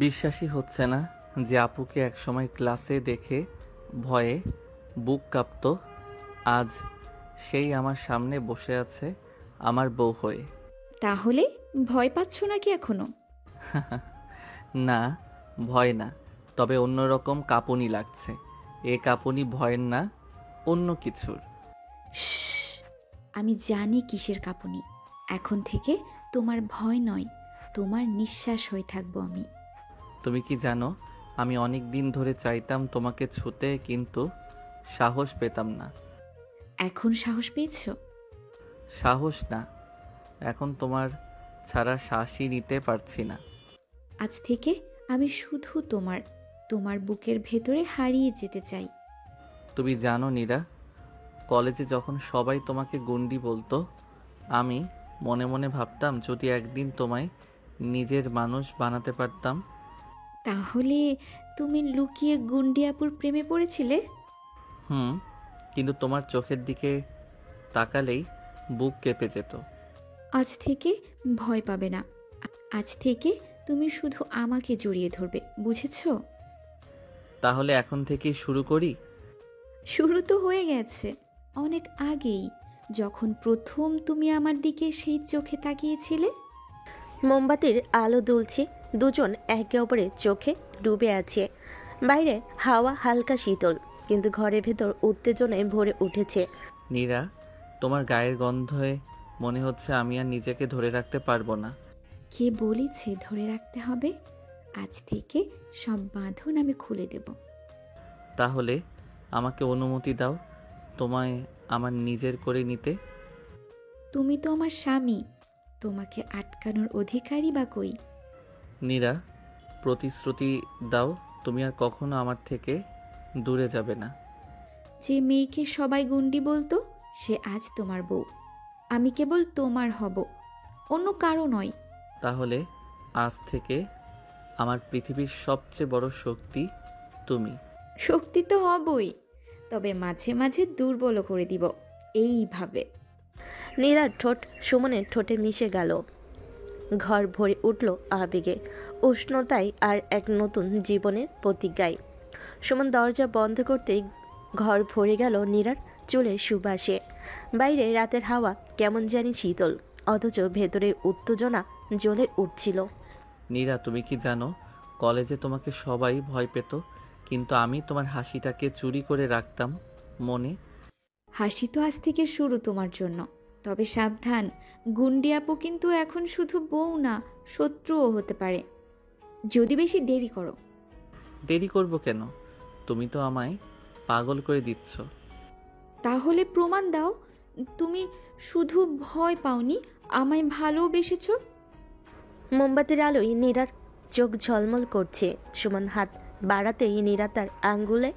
বিশ্বাসই হচ্ছে না যে আপুকে একসময় ক্লাসে দেখে ভয়ে বুক কাঁপতো, আজ সেই আমার সামনে বসে আছে আমার বউ হয়ে। তাহলে ভয় পাচ্ছ নাকি এখনো? না, ভয় না, তবে অন্যরকম কাঁপুনি লাগছে। এ কাঁপুনি ভয়ের না, অন্য কিছুর। শ্শ্, আমি জানি কিসের কাঁপুনি। এখন থেকে তোমার ভয় নয়, তোমার নিঃশ্বাস হয়ে থাকবো আমি। তুমি কি জানো, আমি অনেক দিন ধরে চাইতাম তোমাকে ছুতে, কিন্তু সাহস পেতাম না। এখন সাহস পেয়েছো? সাহস না, এখন তোমার ছাড়া শ্বাসই নিতে পারছি না। আজ থেকে আমি শুধু তোমার, তোমার বুকের ভেতরে হারিয়ে যেতে চাই। তুমি জানো নীরা, কলেজে যখন সবাই তোমাকে গুন্ডি বলতো, আমি মনে মনে ভাবতাম যদি একদিন তোমায় নিজের মানুষ বানাতে পারতাম। তাহলে তুমি লুকিয়ে গুন্ডিয়াপুর প্রেমে পড়েছিলে? হুম, কিন্তু তোমার চোখের দিকে তাকালেই বুক কেঁপে যেত। আজ থেকে ভয় পাবে না। আজ থেকে তুমি শুধু আমাকে জড়িয়ে ধরবে, বুঝেছো? তাহলে এখন থেকেই শুরু করি। শুরু তো হয়ে গেছে অনেক আগেই, যখন প্রথম তুমি আমার দিকে সেই চোখে তাকিয়েছিলে। মোমবাতির আলো দুলছে, দুজন একে অপরের চোখে ডুবে আছে। বাইরে হাওয়া হালকা শীতল, কিন্তু ঘরের ভেতর উত্তেজনায় ভরে উঠেছে। নীরা, তোমার গায়ের গন্ধে মনে হচ্ছে আমি আর নিজেকে ধরে রাখতে পারবো না। কে বলেছে ধরে রাখতে হবে? আজ থেকে সব বাঁধন আমি খুলে দেব। তাহলে আমাকে অনুমতি দাও তোমায় আমার নিজের করে নিতে। তুমি তো আমার স্বামী, তোমাকে আটকানোর অধিকারই বা কই? নীরা, প্রতিশ্রুতি দাও তুমি আর কখনো আমার থেকে দূরে যাবে না। যে মেয়েকে সবাই গুন্ডি বলতো, সে আজ তোমার বউ। আমি কেবল তোমার হব, অন্য কারো নয়। তাহলে আজ থেকে আমার পৃথিবীর সবচেয়ে বড় শক্তি তুমি। শক্তি তো হবই, তবে মাঝে মাঝে দুর্বল করে দিব এইভাবে। নীরার ঠোঁট সুমনের ঠোঁটে মিশে গেল। ঘর ভরে উঠল আবেগে, উষ্ণতায় আর এক নতুন জীবনের প্রতিজ্ঞায়। সুমন দরজা বন্ধ করতেই ঘর ভরে গেল নীরার চুলের সুবাসে। বাইরে রাতের হাওয়া কেমন জানি শীতল, অথচ ভেতরে উত্তেজনা জ্বলে উঠছিল। নীরা, তুমি কি জানো, কলেজে তোমাকে সবাই ভয় পেত, কিন্তু আমি তোমার হাসিটাকে চুরি করে রাখতাম মনে। হাসি তো আজ থেকে শুরু তোমার জন্য, তবে সাবধান, গুন্ডি আপু কিন্তু এখন শুধু বউ না, শত্রুও হতে পারে যদি বেশি দেরি করো। দেরি করব কেন? তুমি তো আমায় পাগল করে দিচ্ছ। তাহলে প্রমাণ দাও, তুমি শুধু ভয় পাওনি, আমায় ভালোবেসেছো। মোমবাতির আলোয় নীরার চোখ ঝলমল করছে। সুমন হাত বাড়াতেই নীরা তার আঙ্গুলে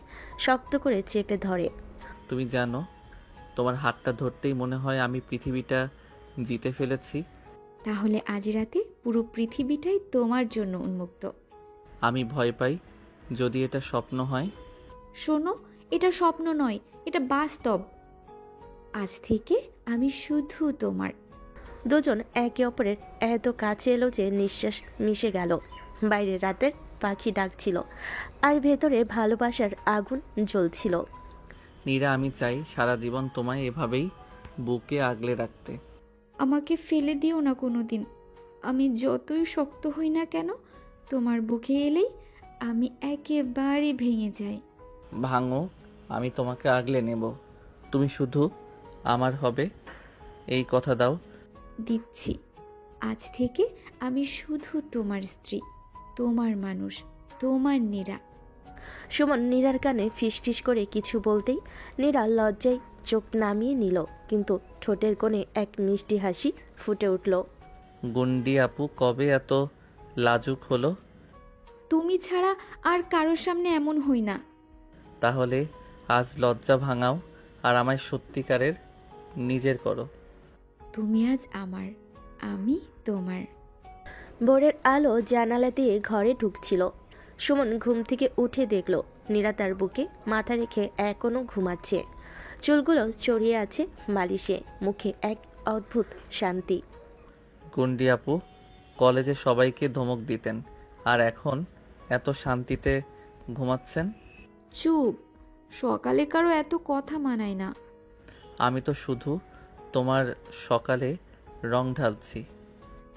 শক্ত করে চেপে ধরে। তুমি জানো, তোমার হাতটা ধরতেই মনে হয় আমি পৃথিবীটা জিতে ফেলেছি। তাহলে আজ রাতে পুরো পৃথিবীটাই তোমার জন্য উন্মুক্ত। আমি ভয় পাই যদি এটা স্বপ্ন হয়। শোনো, এটা স্বপ্ন নয়, এটা বাস্তব। আজ থেকে আমি শুধু তোমার। দুজন একে অপরের এত কাছে এলো যে নিঃশ্বাস মিশে গেল। বাইরে রাতের পাখি ডাকছিল, আর ভেতরে ভালোবাসার আগুন জ্বলছিল। নীরা, আমি চাই সারা জীবন তোমায় এভাবেই বুকে আগলে রাখতে। আমাকে ফেলে দিও না কোনো দিন। আমি যতই শক্ত হই না কেন, তোমার বুকে এলেই আমি একেবারে ভেঙে যাই। ভাঙো, আমি তোমাকে আগলে নেব। তুমি শুধু আমার হবে, এই কথা দাও। দিচ্ছি। আজ থেকে আমি শুধু তোমার স্ত্রী, তোমার মানুষ, তোমার নীরা। সুমন নীরার কানে ফিসফিস করে কিছু বলতেই নীরা লজ্জায় চোখ নামিয়ে নিল, কিন্তু ঠোঁটের কোণে এক মিষ্টি হাসি ফুটে উঠল। গুন্ডি আপু কবে এত লাজুক হলো? তুমি ছাড়া আর কারোর সামনে এমন হই না। তাহলে আজ লজ্জা ভাঙাও আর আমায় সত্যিকারের নিজের করো। তুমি আজ আমার, আমি তোমার। ভোরের আলো জানালা দিয়ে ঘরে ঢুকছিল। সুমন ঘুম থেকে উঠে দেখল নীরা তার বুকে মাথা রেখে এখনো ঘুমাচ্ছে। চুলগুলো ছড়িয়ে আছে বালিশে, মুখে এক অদ্ভুত শান্তি। গুন্ডি আপু কলেজে সবাইকে ধমক দিতেন, আর এখন এত শান্তিতে ঘুমাচ্ছেন? চুপ, সকালে কারো এত কথা মানায় না। আমি তো শুধু তোমার সকালে রং ঢালছি।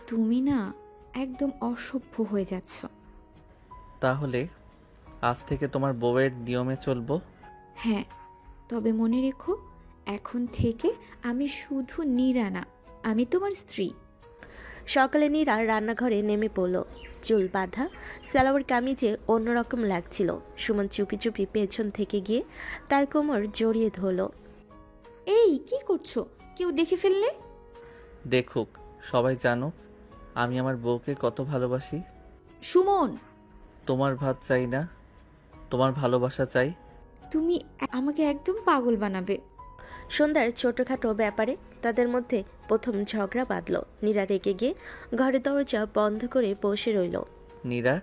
তুমি না একদম অসভ্য হয়ে যাচ্ছ। তাহলে আজ থেকে তোমার বউয়ের নিয়মে চলবো? হ্যাঁ, তবে মনে রেখো, এখন থেকে আমি শুধু নীরা না, আমি তোমার স্ত্রী। সকালে নীরা রান্নাঘরে নেমে পড়ল। চুল বাঁধা, সালোয়ার কামিজে অন্যরকম লাগছিল। সুমন চুপি চুপি পেছন থেকে গিয়ে তার কোমর জড়িয়ে ধরল। এই কি করছো? কেউ দেখে ফেললে? দেখুক, সবাই জানুক আমি আমার বউকে কত ভালোবাসি। সুমন, তোমার ভাত চাই না, তোমার ভালোবাসা চাই। তুমি আমাকে একদম পাগল বানাবে। সন্ধ্যার ছোটখাটো ব্যাপারে তাদের মধ্যে প্রথম ঝগড়া বাঁধল। নীরা রেগে গিয়ে ঘরের দরজা বন্ধ করে বসে রইল। নীরা,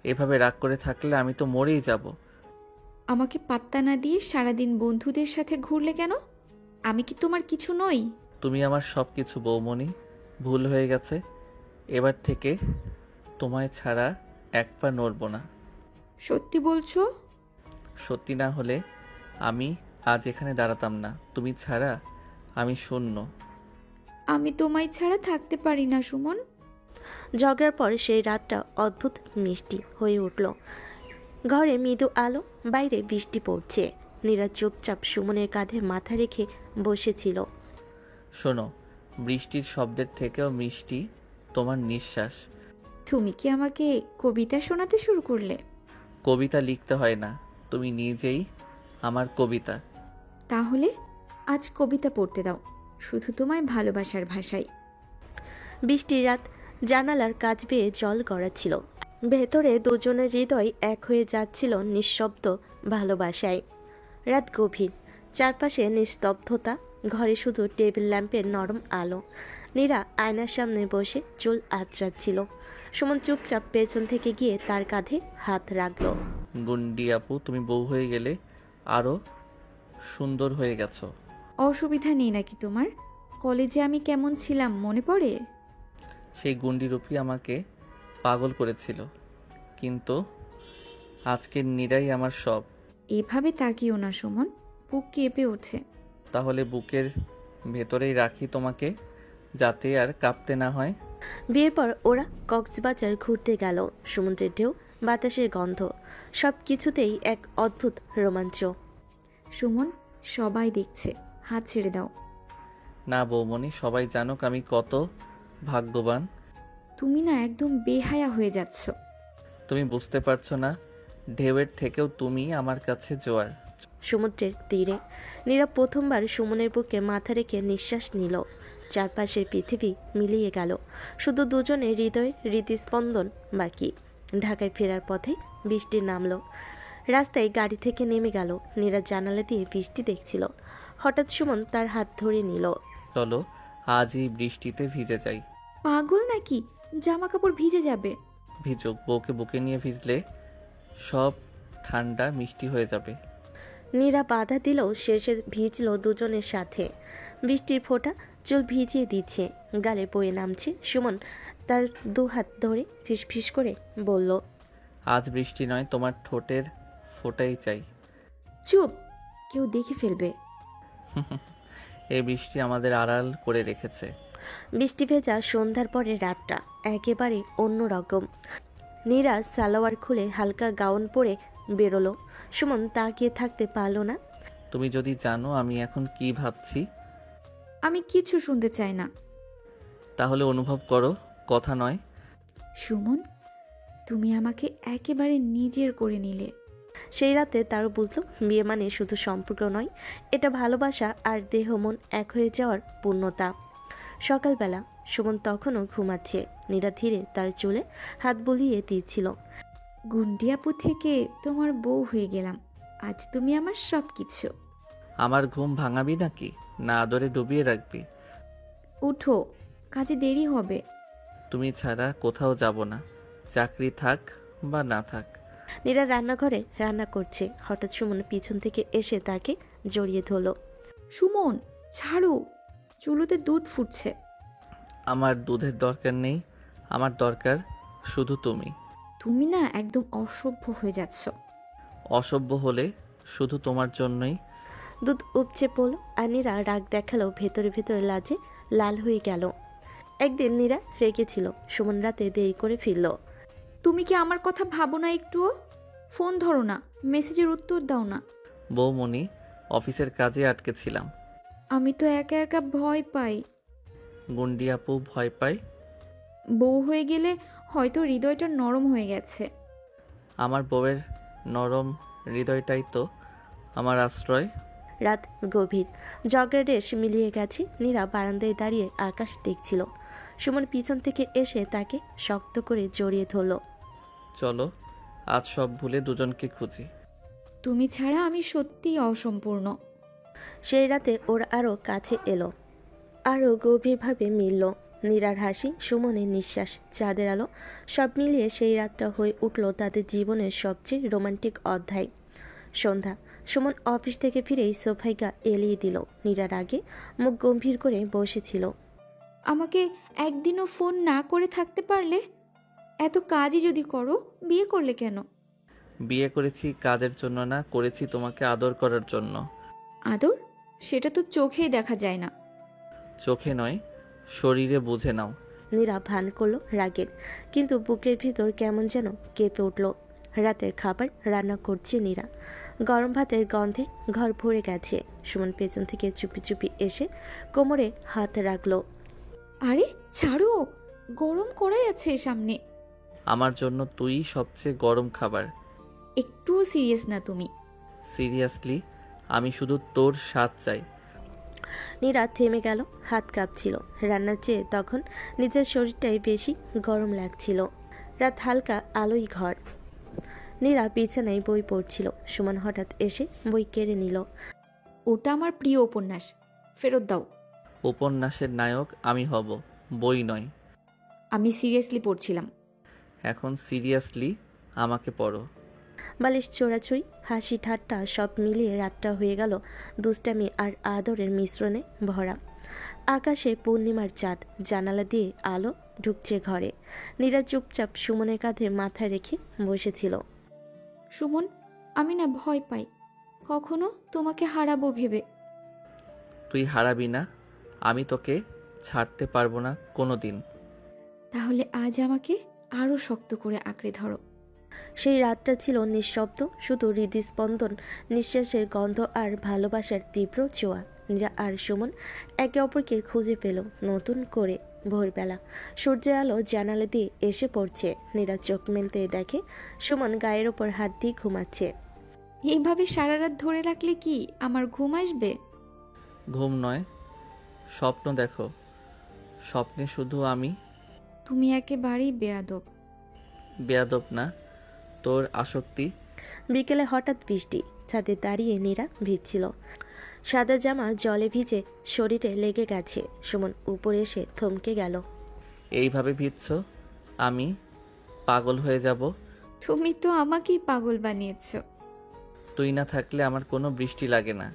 এভাবে রাগ করে থাকলে আমি তো মরেই যাব। আমাকে পাত্তা না দিয়ে সারাদিন বন্ধুদের সাথে ঘুরলে কেন? আমি কি তোমার কিছু নই? তুমি আমার সব কিছু বৌমনি, ভুল হয়ে গেছে। এবার থেকে তোমায় ছাড়া এক পা নড়ব না। সত্যি বলছো? সত্যি না হলে আমি আজ এখানে দাঁড়াতাম না। তুমি ছাড়া আমি শূন্য। আমি তোমায় ছাড়া থাকতে পারি না সুমন। ঝগড়ার পর সেই রাতটা অদ্ভুত মিষ্টি হয়ে উঠল। ঘরে মৃদু আলো, বাইরে বৃষ্টি পড়ছে। নীরা চুপচাপ সুমনের কাঁধে মাথা রেখে বসেছিল। শোনো, বৃষ্টির শব্দের থেকেও মিষ্টি তোমার নিঃশ্বাস। তুমি কি আমাকে কবিতা শোনাতে শুরু করলে? কবিতা লিখতে হয় না, তুমি নিজেই আমার কবিতা। তাহলে আজ কবিতা পড়তে দাও, শুধু তোমায় ভালোবাসার ভাষায়। বৃষ্টির রাত, জানালার কাছ বেয়ে জল গড়াচ্ছিল। ভেতরে দুজনের হৃদয় এক হয়ে যাচ্ছিল নিঃশব্দ ভালোবাসায়। রাত গভীর, চারপাশে নিস্তব্ধতা, ঘরে শুধু টেবিল ল্যাম্পের নরম আলো। নীরা আয়নার সামনে বসে চুল আঁচড়াচ্ছিল। সুমন চুপচাপ পেছন থেকে গিয়ে তার কাঁধে হাত রাখল। গুন্ডি আপু, তুমি বউ হয়ে গেলে আরো সুন্দর হয়ে গেছো। অসুবিধা নেই নাকি তোমার? কলেজে আমি কেমন ছিলাম মনে পড়ে? সেই গুন্ডি রূপী আমাকে পাগল করেছিল, কিন্তু আজকের নীরাই আমার সব। এভাবে তাকিও না সুমন, বুক কেঁপে ওঠে। তাহলে বুকের ভেতরেই রাখি তোমাকে, যাতে আর কাঁপতে না হয়। বিয়ের পর ওরা কক্সবাজার ঘুরতে গেল। সমুদ্রের ঢেউ, বাতাসের গন্ধ, সব কিছুতেই এক অদ্ভুত রোমাঞ্চ। সুমন, সবাই দেখছে, হাত ছেড়ে দাও। না বৌমনি, সবাই জানুক আমি কত ভাগ্যবান। তুমি না একদম বেহায়া হয়ে যাচ্ছ। তুমি বুঝতে পারছো না, ঢেউয়ের থেকেও তুমি আমার কাছে জোয়ার। সমুদ্রের তীরে নীরা প্রথমবার সুমনের বুকে মাথা রেখে নিঃশ্বাস নিল। চারপাশের পৃথিবী মিলিয়ে গেল, শুধু দুজনের হৃদয়ের হৃদস্পন্দন বাকি। ঢাকায় ফেরার পথে বৃষ্টি নামলো। রাস্তায় গাড়ি থেকে নেমে গেল। নীরা জানালা দিয়ে বৃষ্টি দেখছিল। হঠাৎ সুমন তার হাত ধরে নিল। চলো আজ এই বৃষ্টিতে ভিজে যাই। পাগল নাকি? জামা কাপড় ভিজে যাবে। ভিজুক, বউকে বুকে নিয়ে ভিজলে সব ঠান্ডা মিষ্টি হয়ে যাবে। নীরা বাধা দিলেও শেষে ভিজল দুজনের সাথে। বৃষ্টির ফোঁটা চুল ভিজিয়ে দিচ্ছে, গালে বয়ে নামছে। সুমন তার দু হাত ধরে ফিসফিস করে বলল, আজ বৃষ্টি নয়, তোমার ঠোঁটের ফোঁটাই চাই। চুপ, কেউ দেখে ফেলবে। এই বৃষ্টি আমাদের আড়াল করে রেখেছে। বৃষ্টি ভেজা সন্ধ্যার পরে রাতটা একেবারে অন্যরকম। নীরা সালোয়ার খুলে হালকা গাউন পরে বেরোলো। সুমন তাকিয়ে থাকতে পারল না। তুমি যদি জানো আমি এখন কি ভাবছি। আমি কিছু শুনতে চাই না। তাহলে অনুভব করো, কথা নয়। সুমন, তুমি আমাকে একেবারে নিজের করে নিলে। সেই রাতে তারও বুঝলো, বিয়ে মানে শুধু সম্পর্ক নয়, এটা ভালোবাসা আর দেহ মন এক হয়ে যাওয়ার পূর্ণতা। সকালবেলা সুমন তখনও ঘুমাচ্ছে। নীরা ধীরে তার চুলে হাত বুলিয়ে দিচ্ছিল। গুন্ডিয়াপু থেকে তোমার বউ হয়ে গেলাম, আজ তুমি আমার সব কিছু। আমার ঘুম ভাঙাবি নাকি, না আদরে ডুবিয়ে রাখবি? উঠো, কাজে দেরি হবে। তুমি ছাড়া কোথাও যাব না, চাকরি থাক বা না থাক। নীরা রান্নাঘরে রান্না করছে। হঠাৎ সুমন পিছন থেকে এসে তাকে জড়িয়ে ধরল। সুমন, ছাড়ো, চুলোতে দুধ ফুটছে। আমার দুধের দরকার নেই, আমার দরকার শুধু তুমি। তুমি না একদম অসভ্য হয়ে যাচ্ছ। অসভ্য হলে শুধু তোমার জন্যই। দুধ উপচে পড়ল আর নীরা রাগ দেখালো, ভেতরে ভেতরে লাজে লাল হয়ে গেল। একদিন নীরা রেগেছিল, সুমন রাতে দেরি করে ফিরল। তুমি কি আমার কথা ভাবো না একটুও? ফোন ধরো না, মেসেজের উত্তর দাও না। বৌমনি, অফিসের কাজে আটকে ছিলাম। আমি তো একা একা ভয় পাই। গুন্ডি আপু ভয় পায়? বউ হয়ে গেলে হয়তো হৃদয়টা নরম হয়ে গেছে। আমার বউয়ের নরম হৃদয়টাই তো আমার আশ্রয়। রাত গভীর, জগের রেশ মিলিয়ে গেছে। নীরা বারান্দায় দাঁড়িয়ে আকাশ দেখছিল। সুমন পিছন থেকে এসে তাকে শক্ত করে জড়িয়ে ধরল। চলো আজ সব ভুলে দুজনকে খুঁজি। তুমি ছাড়া আমি সত্যিই অসম্পূর্ণ। সেই রাতে ওর আরও কাছে এলো, আরও গভীরভাবে মিলল। নীরার হাসি, সুমনের নিঃশ্বাস, চাঁদের আলো, সব মিলিয়ে সেই রাতটা হয়ে উঠল তাদের জীবনের সবচেয়ে রোমান্টিক অধ্যায়। সন্ধ্যা, সুমন অফিস থেকে ফিরেই সোফায় গা এলিয়ে দিল। নীরার আগে মুখ গম্ভীর করে বসেছিল। আমাকে একদিনও ফোন না করে থাকতে পারলে? এত কাজই যদি করো, বিয়ে করলে কেন? বিয়ে করেছি কাজের জন্য না, করেছি তোমাকে আদর করার জন্য। আদর? সেটা তো চোখেই দেখা যায় না। চোখে নয়, শরীরে বুঝে নাও। নীরা ভান করলো রাগের, কিন্তু বুকের ভিতর কেমন যেন কেঁপে উঠল। রাতের খাবার রান্না করছে নীরা। গরম ভাতের গন্ধে ঘর ভরে গেছে। সুমন পেছন থেকে চুপি চুপি এসে কোমরে হাত রাখলো। আরে ছাড়ো, গরম কড়াই আছে সামনে। আমার জন্য তুই সবচেয়ে গরম খাবার। একটুও সিরিয়াস না তুমি। সিরিয়াসলি, আমি শুধু তোর স্বাদ চাই। নীরা থেমে গেল, হাত কাঁপছিল। রান্নার চেয়ে তখন নিজের শরীরটাই বেশি গরম লাগছিল। রাত হালকা আলোই ঘর। নীরা বিছানায় বই পড়ছিল। সুমন হঠাৎ এসে বই কেড়ে নিল। ওটা আমার প্রিয় উপন্যাস, ফেরত দাও। উপন্যাসের নায়ক আমি হব, বই নয়। আমি সিরিয়াসলি পড়ছিলাম। এখন সিরিয়াসলি আমাকে পড়ো। বালিশ চোরাচুরি, হাসি ঠাট্টা সব মিলিয়ে রাতটা হয়ে গেল দুষ্টামি আর আদরের মিশ্রণে ভরা। আকাশে পূর্ণিমার চাঁদ, জানালা দিয়ে আলো ঢুকছে ঘরে। নীরা চুপচাপ সুমনের কাঁধে মাথা রেখে বসেছিল। সুমন, আমি না ভয় পাই কখনো তোমাকে হারাবো ভেবে। তুই হারাবি না, আমি তোকে ছাড়তে পারবো না কোনো দিন। তাহলে আজ আমাকে আরো শক্ত করে আঁকড়ে ধরো। সেই রাতটা ছিল নিঃশব্দ, শুধু হৃদস্পন্দন, নিঃশ্বাসের গন্ধ আর ভালোবাসার তীব্র ছোঁয়া। নীরা আর সুমন একে অপরকে খুঁজে পেল নতুন করে। ভোরবেলা সূর্যের আলো জানালা দিয়ে এসে পড়ছে। নীরা চোখ মেলতে দেখে সুমন গায়ের ওপর হাত দিয়ে ঘুমাচ্ছে। এইভাবে সারা রাত ধরে রাখলে কি আমার ঘুম আসবে? ঘুম নয়, স্বপ্ন দেখো। স্বপ্নে শুধু আমি। তুমি একেবারেই বেয়াদব। বেয়াদব না, তোর আসক্তি। বিকেলে হঠাৎ বৃষ্টি। ছাদে দাঁড়িয়ে নীরা ভিজছিল। সাদা জামা জলে ভিজে শরীরে লেগে গেছে। সুমন উপরে এসে থমকে গেল। এইভাবে ভিজছ, আমি পাগল হয়ে যাব। তুমি তো আমাকেই পাগল বানিয়েছ। তুই না থাকলে আমার কোনো বৃষ্টি লাগে না।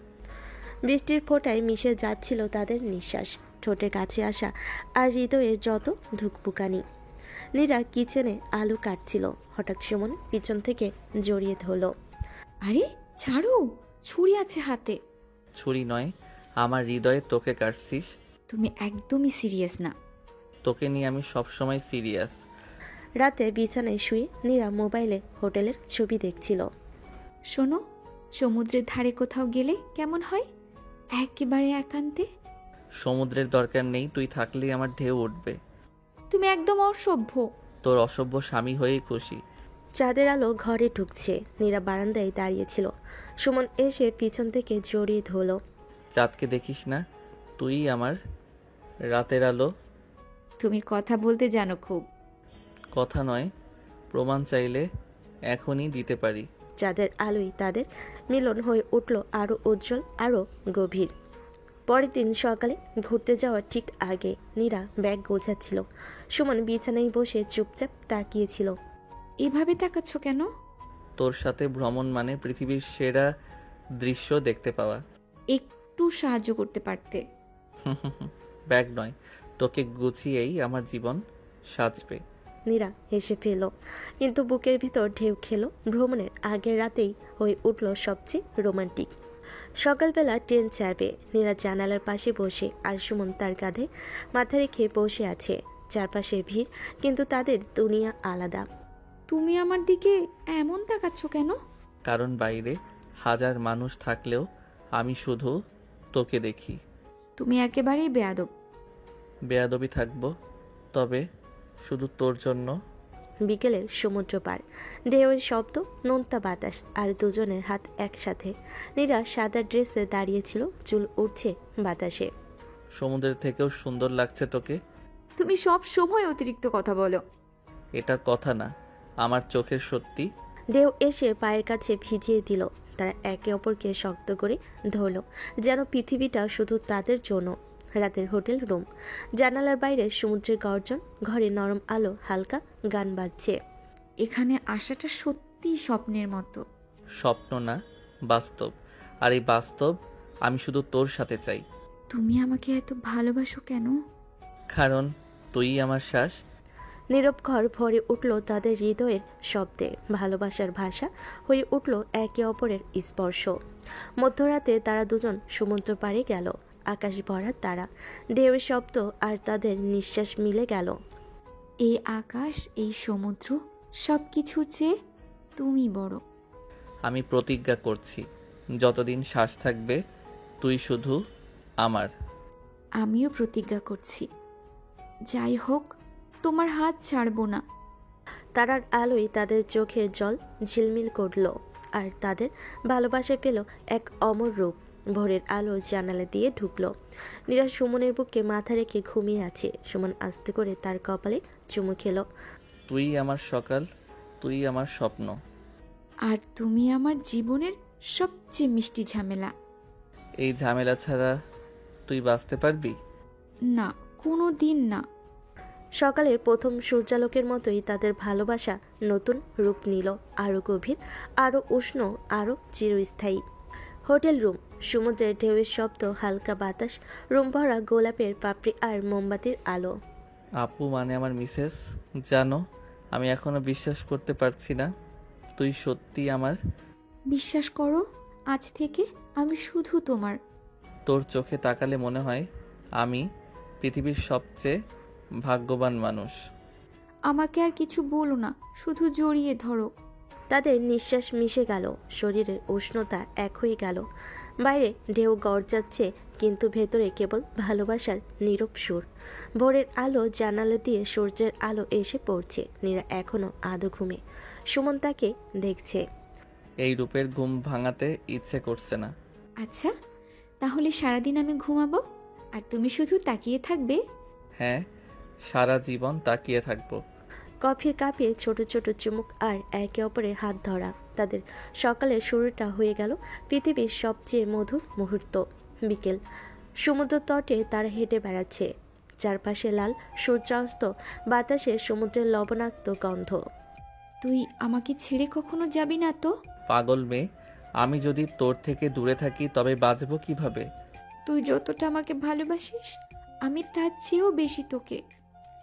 বৃষ্টির ফোঁটায় মিশে যাচ্ছিল তাদের নিঃশ্বাস, ঠোঁটের কাছে আসা আর হৃদয়ের যত ধুকপুকানি। নীরা কিচেনে আলু কাটছিল। হঠাৎ সুমন পিছন থেকে জড়িয়ে ধরল। আরে ছাড়ো, ছুরি আছে হাতে। ছুরি নয়, আমার হৃদয়ে তোকে কাটছিস। তুমি একদমই সিরিয়াস না। তোকে নিয়ে আমি সবসময় সিরিয়াস। রাতে বিছানায় শুয়ে নীরা মোবাইলে হোটেলের ছবি দেখছিল। শোনো, সমুদ্রের ধারে কোথাও গেলে কেমন হয়? একেবারে একান্তে। সমুদ্রের দরকার নেই, তুই থাকলেই আমার ঢেউ উঠবে। তুমি একদম অসভ্য। তোর অসভ্য স্বামী হয়েই খুশি। চাঁদের আলো ঘরে ঢুকছে। নীরা বারান্দায় দাঁড়িয়েছিল। সুমন এসে পিছন থেকে জড়িয়ে ধরল। চাঁদকে দেখিস না, তুই আমার রাতের আলো। তুমি কথা বলতে জানো খুব। কথা নয়, প্রমাণ চাইলে এখনই দিতে পারি। চাঁদের আলোয় তাদের মিলন হয়ে উঠল আরও উজ্জ্বল, আরও গভীর। পরের দিন সকালে ঘুরতে যাওয়ার ঠিক আগে নীরা ব্যাগ গোছাচ্ছিল। সুমন বিছানায় বসে চুপচাপ তাকিয়েছিল। এভাবে তাকাচ্ছ কেন? তোর সাথে ভ্রমণ মানে পৃথিবীর সেরা দৃশ্য দেখতে পাওয়া। একটু সাহায্য করতে পারতে। ব্যাগ নয়, তোকে গুছিয়েই আমার জীবন সাজবে। নীরা হেসে ফেল, কিন্তু বুকের ভিতর ঢেউ খেলো। ভ্রমণের আগের রাতেই হয়ে উঠল সবচেয়ে রোমান্টিক। সকালবেলা ট্রেন ছাড়বে। নীরা জানালার পাশে বসে, আর সুমন তার কাঁধে মাথা রেখে বসে আছে। চারপাশে ভিড়, কিন্তু তাদের দুনিয়া আলাদা। তুমি আমার দিকে এমন তাকাচ্ছ কেন? কারণ বাইরে হাজার মানুষ থাকলেও আমি শুধু তোকে দেখি। তুমি একেবারেই বেয়াদব। বেয়াদবি থাকবো, তবে শুধু তোর জন্য। বিকেলের সমুদ্র পার, ঢেউয়ের শব্দ, নোনতা বাতাস, আর দুজনের হাত একসাথে। নীরা সাদা ড্রেসে দাঁড়িয়েছিল, চুল উঠছে বাতাসে। সমুদ্রের থেকেও সুন্দর লাগছে তোকে। তুমি সব সময় অতিরিক্ত কথা বলো। এটা কথা না, আমার চোখের সত্যি। ঢেউ এসে পায়ের কাছে ভিজিয়ে দিল। তারা একে অপরকে শক্ত করে ধরল, যেন পৃথিবীটা শুধু তাদের জন্য। রাতের হোটেল রুম, জানালার বাইরে সমুদ্রের গর্জন, ঘরে নরম আলো, হালকা গান বাজছে। এখানে আসাটা সত্যি স্বপ্নের মতো। স্বপ্ন না, বাস্তব। আর এই বাস্তব আমি শুধু তোর সাথে চাই। তুমি আমাকে এত ভালোবাসো কেন? কারণ তুই আমার শ্বাস। নীরব ঘর ভরে উঠল তাদের হৃদয়ের শব্দে। ভালোবাসার ভাষা হয়ে উঠল একে অপরের স্পর্শ। মধ্যরাতে তারা দুজন সমুদ্র পাড়ে গেল। আকাশ ভরা তারা, ঢেউয়ের শব্দ, আর তাদের নিঃশ্বাস মিলে গেল। এই আকাশ, এই সমুদ্র, সব কিছুর চেয়ে তুমি বড়। আমি প্রতিজ্ঞা করছি, যতদিন শ্বাস থাকবে তুই শুধু আমার। আমিও প্রতিজ্ঞা করছি, যাই হোক তোমার হাত ছাড়বো না। তারার আলোয় তাদের চোখের জল ঝিলমিল করল, আর তাদের ভালোবাসা পেল এক অমর রূপ। ভোরের আলো জানালা দিয়ে ঢুকলো। নীরা সুমনের বুকে মাথা রেখে ঘুমিয়ে আছে। সুমন আস্তে করে তার কপালে চুমু খেলো। তুই আমার সকাল, তুই আমার স্বপ্ন। আর তুমি আমার জীবনের সবচেয়ে মিষ্টি ঝামেলা। এই ঝামেলা ছাড়া তুই বাঁচতে পারবি? না, কোনো দিন না। সকালের প্রথম সূর্যালোকের মতোই তাদের ভালোবাসা নতুন রূপ নিল, আরও গভীর, আরও উষ্ণ, আরও চিরস্থায়ী। হোটেল রুম, সমুদ্রের ঢেউয়ের শব্দ, হালকা বাতাস, রুম ভরা গোলাপের পাপড়ি আর মোমবাতির আলো। আপু মানে আমার মিসেস, জানো আমি এখনো বিশ্বাস করতে পারছি না তুই সত্যি আমার। বিশ্বাস করো, আজ থেকে আমি শুধু তোমার। তোর চোখে তাকালে মনে হয় আমি পৃথিবীর সবচেয়ে ভাগ্যবান মানুষ। আমাকে আর কিছু বলো না, শুধু জড়িয়ে ধরো। তাদের নিঃশ্বাস মিশে গেল, শরীরের উষ্ণতা এক হয়ে গেল। বাইরে ঢেউ গর্জাচ্ছে, কিন্তু ভেতরে কেবল ভালোবাসার নীরব সুর। ভোরের আলো জানালা দিয়ে সূর্যের আলো এসে পড়ছে। নীরা এখনো আধো ঘুমে। সুমন তাকে দেখছে। এই রূপের ঘুম ভাঙাতে ইচ্ছে করছে না। আচ্ছা, তাহলে সারাদিন আমি ঘুমাবো আর তুমি শুধু তাকিয়ে থাকবে? হ্যাঁ, সারা জীবন তাকিয়ে থাকবো। কফির কাপে ছোট ছোট চুমুক, আর একে অপরের হাত ধরা। তাদের সকালের শুরুটা হয়ে গেল পৃথিবীর সবচেয়ে মধুর মুহূর্ত। বিকেল, সমুদ্র তটে তারা হেঁটে বেড়াচ্ছে। চারপাশে লাল সূর্যাস্ত, বাতাসে সমুদ্রের লবণাক্ত গন্ধ। তুই আমাকে ছেড়ে কখনো যাবি না তো? পাগল মেয়ে, আমি যদি তোর থেকে দূরে থাকি তবে বাঁচবো কিভাবে? তুই যতটা আমাকে ভালোবাসিস, আমি তার চেয়েও বেশি তোকে।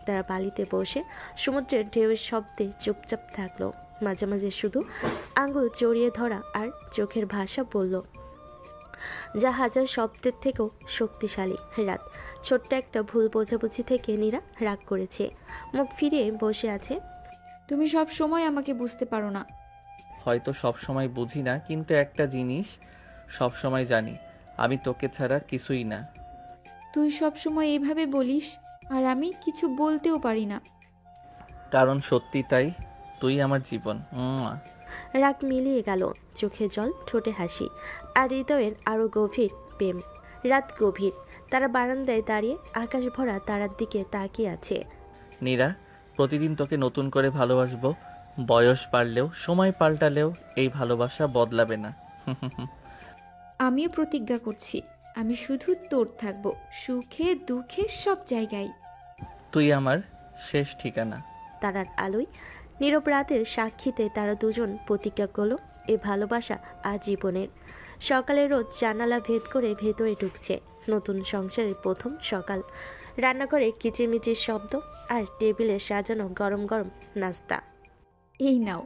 তারা বালিতে বসে সমুদ্রের ঢেউয়ের শব্দে চুপচাপ থাকলো। মাঝে মাঝে শুধু আঙ্গুল জড়িয়ে ধরা আর চোখের ভাষা বলল, যা হাজার শব্দের থেকেও শক্তিশালী। রাত, ছোট্ট একটা ভুল বোঝাবুঝি থেকে নীরা রাগ করেছে। মুখ ফিরিয়ে বসে আছে। তুমি সব সময় আমাকে বুঝতে পারো না। হয়তো সব সময় বুঝি না, কিন্তু একটা জিনিস সব সময় জানি, আমি তোকে ছাড়া কিছুই না। তুই সব সময় এইভাবে বলিস, আর আমি কিছু বলতেও পারি না। কারণ সত্যি তাই, তুই আমার জীবন। রাগ মিলিয়ে গেল, চোখে জল, ঠোঁটে হাসি, আর হৃদয়ের আরো গভীর প্রেম। রাত গভীর, তারা বারান্দায় দাঁড়িয়ে আকাশ ভরা তারার দিকে তাকিয়ে আছে। নীরা, প্রতিদিন তোকে নতুন করে ভালোবাসবো। বয়স বাড়লেও, সময় পাল্টালেও এই ভালোবাসা বদলাবে না। আমিও প্রতিজ্ঞা করছি, আমি শুধু তোর থাকবো, সুখে দুঃখে সব জায়গায়। তুই আমার শেষ ঠিকানা। তারার আলোয়, নীরব রাতের সাক্ষীতে তারা দুজন প্রতিজ্ঞা করল এ ভালোবাসা আজীবনের। সকালে রোদ জানালা ভেদ করে ভেতরে ঢুকছে। নতুন সংসারের প্রথম সকাল। রান্নাঘরে কিচিরমিচির শব্দ আর টেবিলে সাজানো গরম গরম নাস্তা। এই নাও,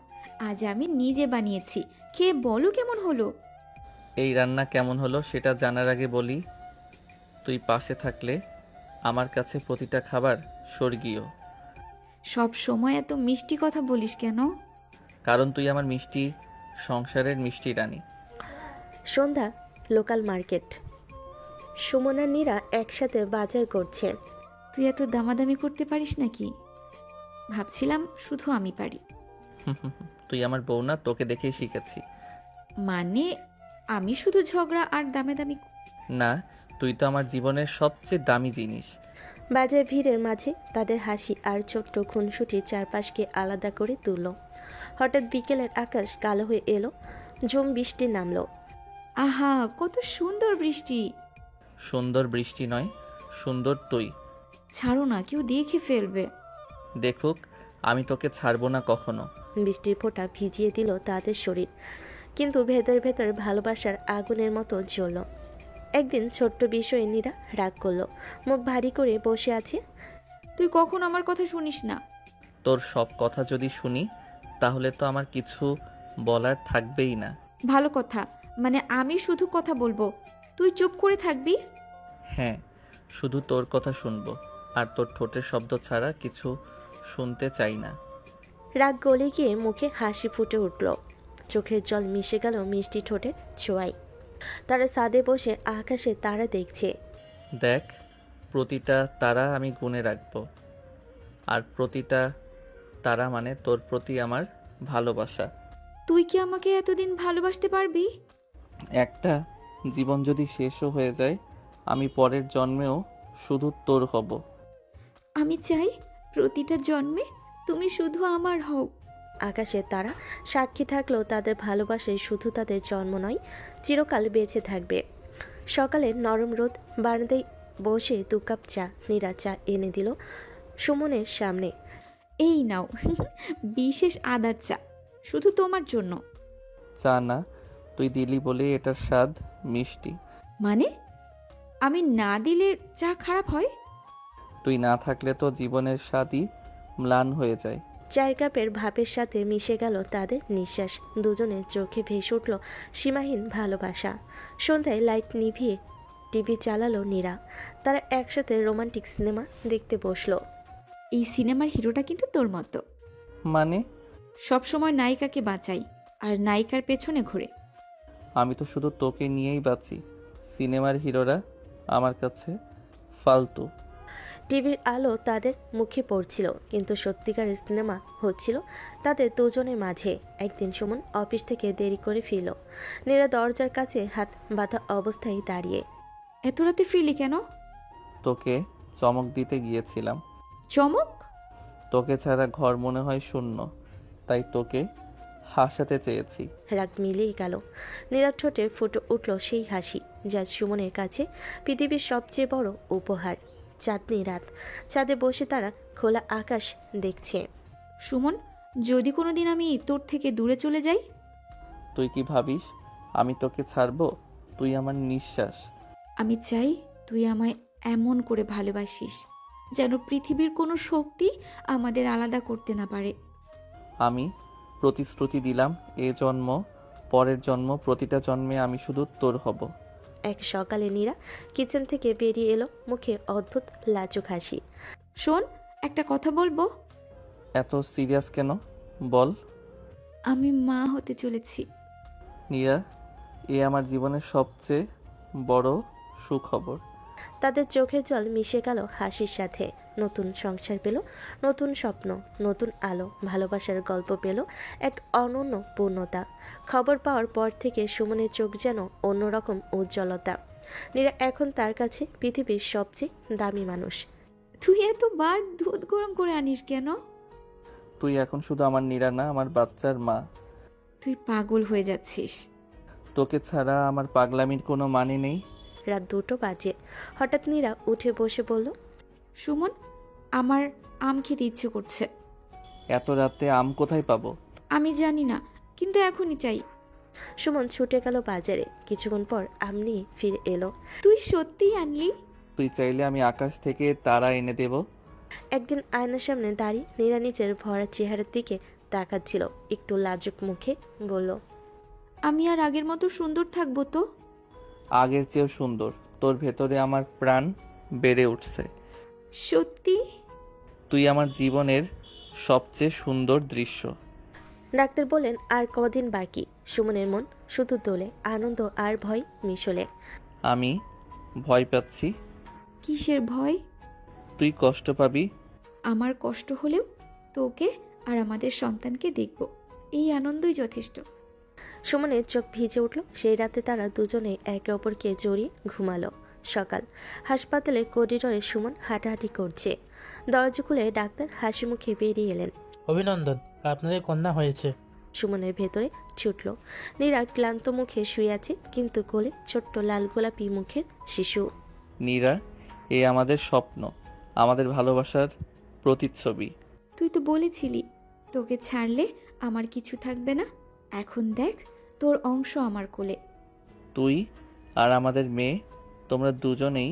আজ আমি নিজে বানিয়েছি, খেয়ে বলো কেমন হলো। এই রান্না কেমন হলো সেটা জানার আগে বলি, তুই পাশে থাকলে আমার কাছে প্রতিটা খাবার স্বর্গীয়। সব সময় এত মিষ্টি কথা বলিস কেন? কারণ তুই আমার মিষ্টি সংসারের মিষ্টি রানী। সন্ধ্যা, লোকাল মার্কেট। সুমন আর নীরা একসাথে বাজার করছে। তুই এত দামাদামি করতে পারিস নাকি? ভাবছিলাম শুধু আমি পারি। তুই আমার বউ না, তোকে দেখেই শিখেছি। মানে আমি শুধু ঝগড়া আর দামাদামি? না, তুই তো আমার জীবনের সবচেয়ে দামি জিনিস। বাজার ভিড়ের মাঝে তাদের হাসি আর ছোট্ট খুনসুটি চারপাশকে আলাদা করে তুলল। হঠাৎ বিকেলের আকাশ কালো হয়ে এলো, ঝুম বৃষ্টি নামলো। আহা, কত সুন্দর বৃষ্টি! সুন্দর বৃষ্টি নয়, সুন্দর তুই। ছাড়ো না, কেউ দেখে ফেলবে। দেখুক, আমি তোকে ছাড়বো না কখনো। বৃষ্টির ফোঁটা ভিজিয়ে দিল তাদের শরীর, কিন্তু ভেতর ভেতর ভালোবাসার আগুনের মতো জ্বলল। একদিন ছোট্ট বিষয়ে নীরা রাগ করলো, মুখ ভারী করে বসে আছে। তুই কখন আমার কথা শুনিস না? তোর সব কথা যদি শুনি তাহলে তো আমার কিছু বলার থাকবেই না। ভালো কথা, মানে আমি শুধু কথা বলবো, তুই চুপ করে থাকবি? হ্যাঁ, শুধু তোর কথা শুনবো, আর তোর ঠোঁটের শব্দ ছাড়া কিছু শুনতে চাই না। রাগ গলে গিয়ে মুখে হাসি ফুটে উঠল, চোখের জল মিশে গেল মিষ্টি ঠোঁটে ছোঁয়ায়। তারা ছাদে বসে আকাশে তারা দেখছে। দেখ, প্রতিটা তারা আমি গুণে রাখবো, আর প্রতিটা তারা মানে তোর প্রতি আমার ভালোবাসা। তুই কি আমাকে এতদিন ভালোবাসতে পারবি? একটা জীবন যদি শেষও হয়ে যায়, আমি পরের জন্মেও শুধু তোর হব। আমি চাই প্রতিটা জন্মে তুমি শুধু আমার হও। আকাশে তারা সাক্ষী থাকলেও তাদের ভালোবাসায় শুধু তাদের জন্ম নয়, চিরকাল বেঁচে থাকবে। সকালে নরম রোদ, বারান্দায় বসে 2 কাপ চা। নীরা চা এনে দিল সুমনের সামনে। এই নাও, বিশেষ আদার চা, শুধু তোমার জন্য। চা না, তুই দিলি বলে এটার স্বাদ মিষ্টি। মানে আমি না দিলে চা খারাপ হয়? তুই না থাকলে তো জীবনের স্বাদই ম্লান হয়ে যায়। 4 কাপের ভাপের সাথে মিশে গেল তাদের নিঃশ্বাস। দুজনের চোখে ভেসে উঠল সীমাহীন ভালোবাসা। সন্ধ্যায় লাইট নিভিয়ে টিভি চালালো নীরা। তারা একসাথে রোমান্টিক সিনেমা দেখতে বসলো। এই সিনেমার হিরোটা কিন্তু তোর মতো, মানে? সব সময় নায়িকাকে বাঁচাই আর নায়িকার পেছনে ঘুরে। আমি তো শুধু তোকে নিয়েই বাঁচি। সিনেমার হিরোরা আমার কাছে ফালতু। টিভির আলো তাদের মুখে পড়ছিল, কিন্তু সত্যিকার সিনেমা হচ্ছিল তাদের দুজনের মাঝে। একদিন সুমন অফিস থেকে দেরি করে ফিরল। নীরা দরজার কাছে হাত বাঁধা অবস্থায় দাঁড়িয়ে। এত রাতে ফিরলি কেন? তোকে চমক দিতে গিয়েছিলাম। চমক? তোকে ছাড়া ঘর মনে হয় শূন্য, তাই তোকে হাসাতে চেয়েছি। রাগ মিলিয়ে গেল। নীরার ঠোঁটে ফুটে উঠল সেই হাসি, যা সুমনের কাছে পৃথিবীর সবচেয়ে বড় উপহার। চাঁদনি রাত, চাঁদে বসে তারা খোলা আকাশ দেখছে। সুমন, যদি কোনোদিন আমি তোর থেকে দূরে চলে যাই? তুই কি ভাবিস আমি তোকে ছাড়বো? তুই আমার নিঃশ্বাস। আমি চাই তুই আমায় এমন করে ভালোবাসিস যেন পৃথিবীর কোনো শক্তি আমাদের আলাদা করতে না পারে। আমি প্রতিশ্রুতি দিলাম, এ জন্ম, পরের জন্ম, প্রতিটা জন্মে আমি শুধু তোর হব। এক সকালে নীরা কিচেন থেকে বেরিয়ে এলো, মুখে অদ্ভুত লাজুক হাসি। শোন, একটা কথা বলবো। এত সিরিয়াস কেন? বল। আমি মা হতে চলেছি। নীরা, এ আমার জীবনের সবচেয়ে বড় সুখবর। তাদের চোখের জল মিশে গেল হাসির সাথে। নতুন সংসার পেল, নতুন স্বপ্ন, নতুন আলো, ভালোবাসার গল্প পেল এক অনন্য পূর্ণতা। খবর পাওয়ার পর থেকে সুমনের চোখ যেন অন্যরকম উজ্জ্বলতা। নীরা এখন তার কাছে পৃথিবীর সবচেয়ে দামি মানুষ। তুই এতবার দুধ গরম করে আনিস কেন? তুই এখন শুধু আমার নীরা না, আমার বাচ্চার মা। তুই পাগল হয়ে যাচ্ছিস। তোকে ছাড়া আমার পাগলামির কোনো মানে নেই। রাত 2টো বাজে। হঠাৎ নীরা উঠে বসে বলল, সুমন, আমার আম খেতে ইচ্ছে করছে। এত রাতে আম কোথায় পাবো? আমি জানি না, কিন্তু এখনই চাই। সুমন ছুটে গেল বাজারে। কিছুক্ষণ পর আম নিয়ে ফিরে এলো। তুই সত্যিই আনলি? তুই চাইলে আমি আকাশ থেকে তারা এনে দেব। একদিন আয়নার সামনে দাঁড়িয়ে নীরা নিজের ভরা চেহারার দিকে তাকাচ্ছিল, একটু লাজুক মুখে বলল, আমি আর আগের মতো সুন্দর থাকবো তো? আগের চেয়েও সুন্দর। তোর ভেতরে আমার প্রাণ বেড়ে উঠছে। সত্যি? তুই আমার জীবনের সবচেয়ে সুন্দর দৃশ্য। ডাক্তার বললেন আর কদিন বাকি। সুমনের মন শুধু দোলে, আনন্দ আর ভয় মিশলে। আমি ভয় পাচ্ছি। কিসের ভয়? তুই কষ্ট পাবি। আমার কষ্ট হলেও তোকে আর আমাদের সন্তানকে দেখব, এই আনন্দই যথেষ্ট। সুমনের চোখ ভিজে উঠল। সেই রাতে তারা দুজনে একে অপরকে জড়িয়ে ঘুমালো। সকাল, হাসপাতালে করিডোরে সুমন হাঁটাহাঁটি করছে। দরজা খুলে ডাক্তার হাসি মুখে বেরিয়ে এলেন। অভিনন্দন, আপনাদের কন্যা হয়েছে। সুমনের ভেতরে ছুটল। নীরা ক্লান্ত মুখে শুয়ে আছে, কিন্তু কোলে ছোট্ট লাল গোলাপি মুখের শিশু। নীরা, এ আমাদের স্বপ্ন, আমাদের ভালোবাসার প্রতিচ্ছবি। তুই তো বলেছিলি তোকে ছাড়লে আমার কিছু থাকবে না। এখন দেখ তোর অংশ আমার কোলে। তুই আর আমাদের মেয়ে, তোমরা দুজনেই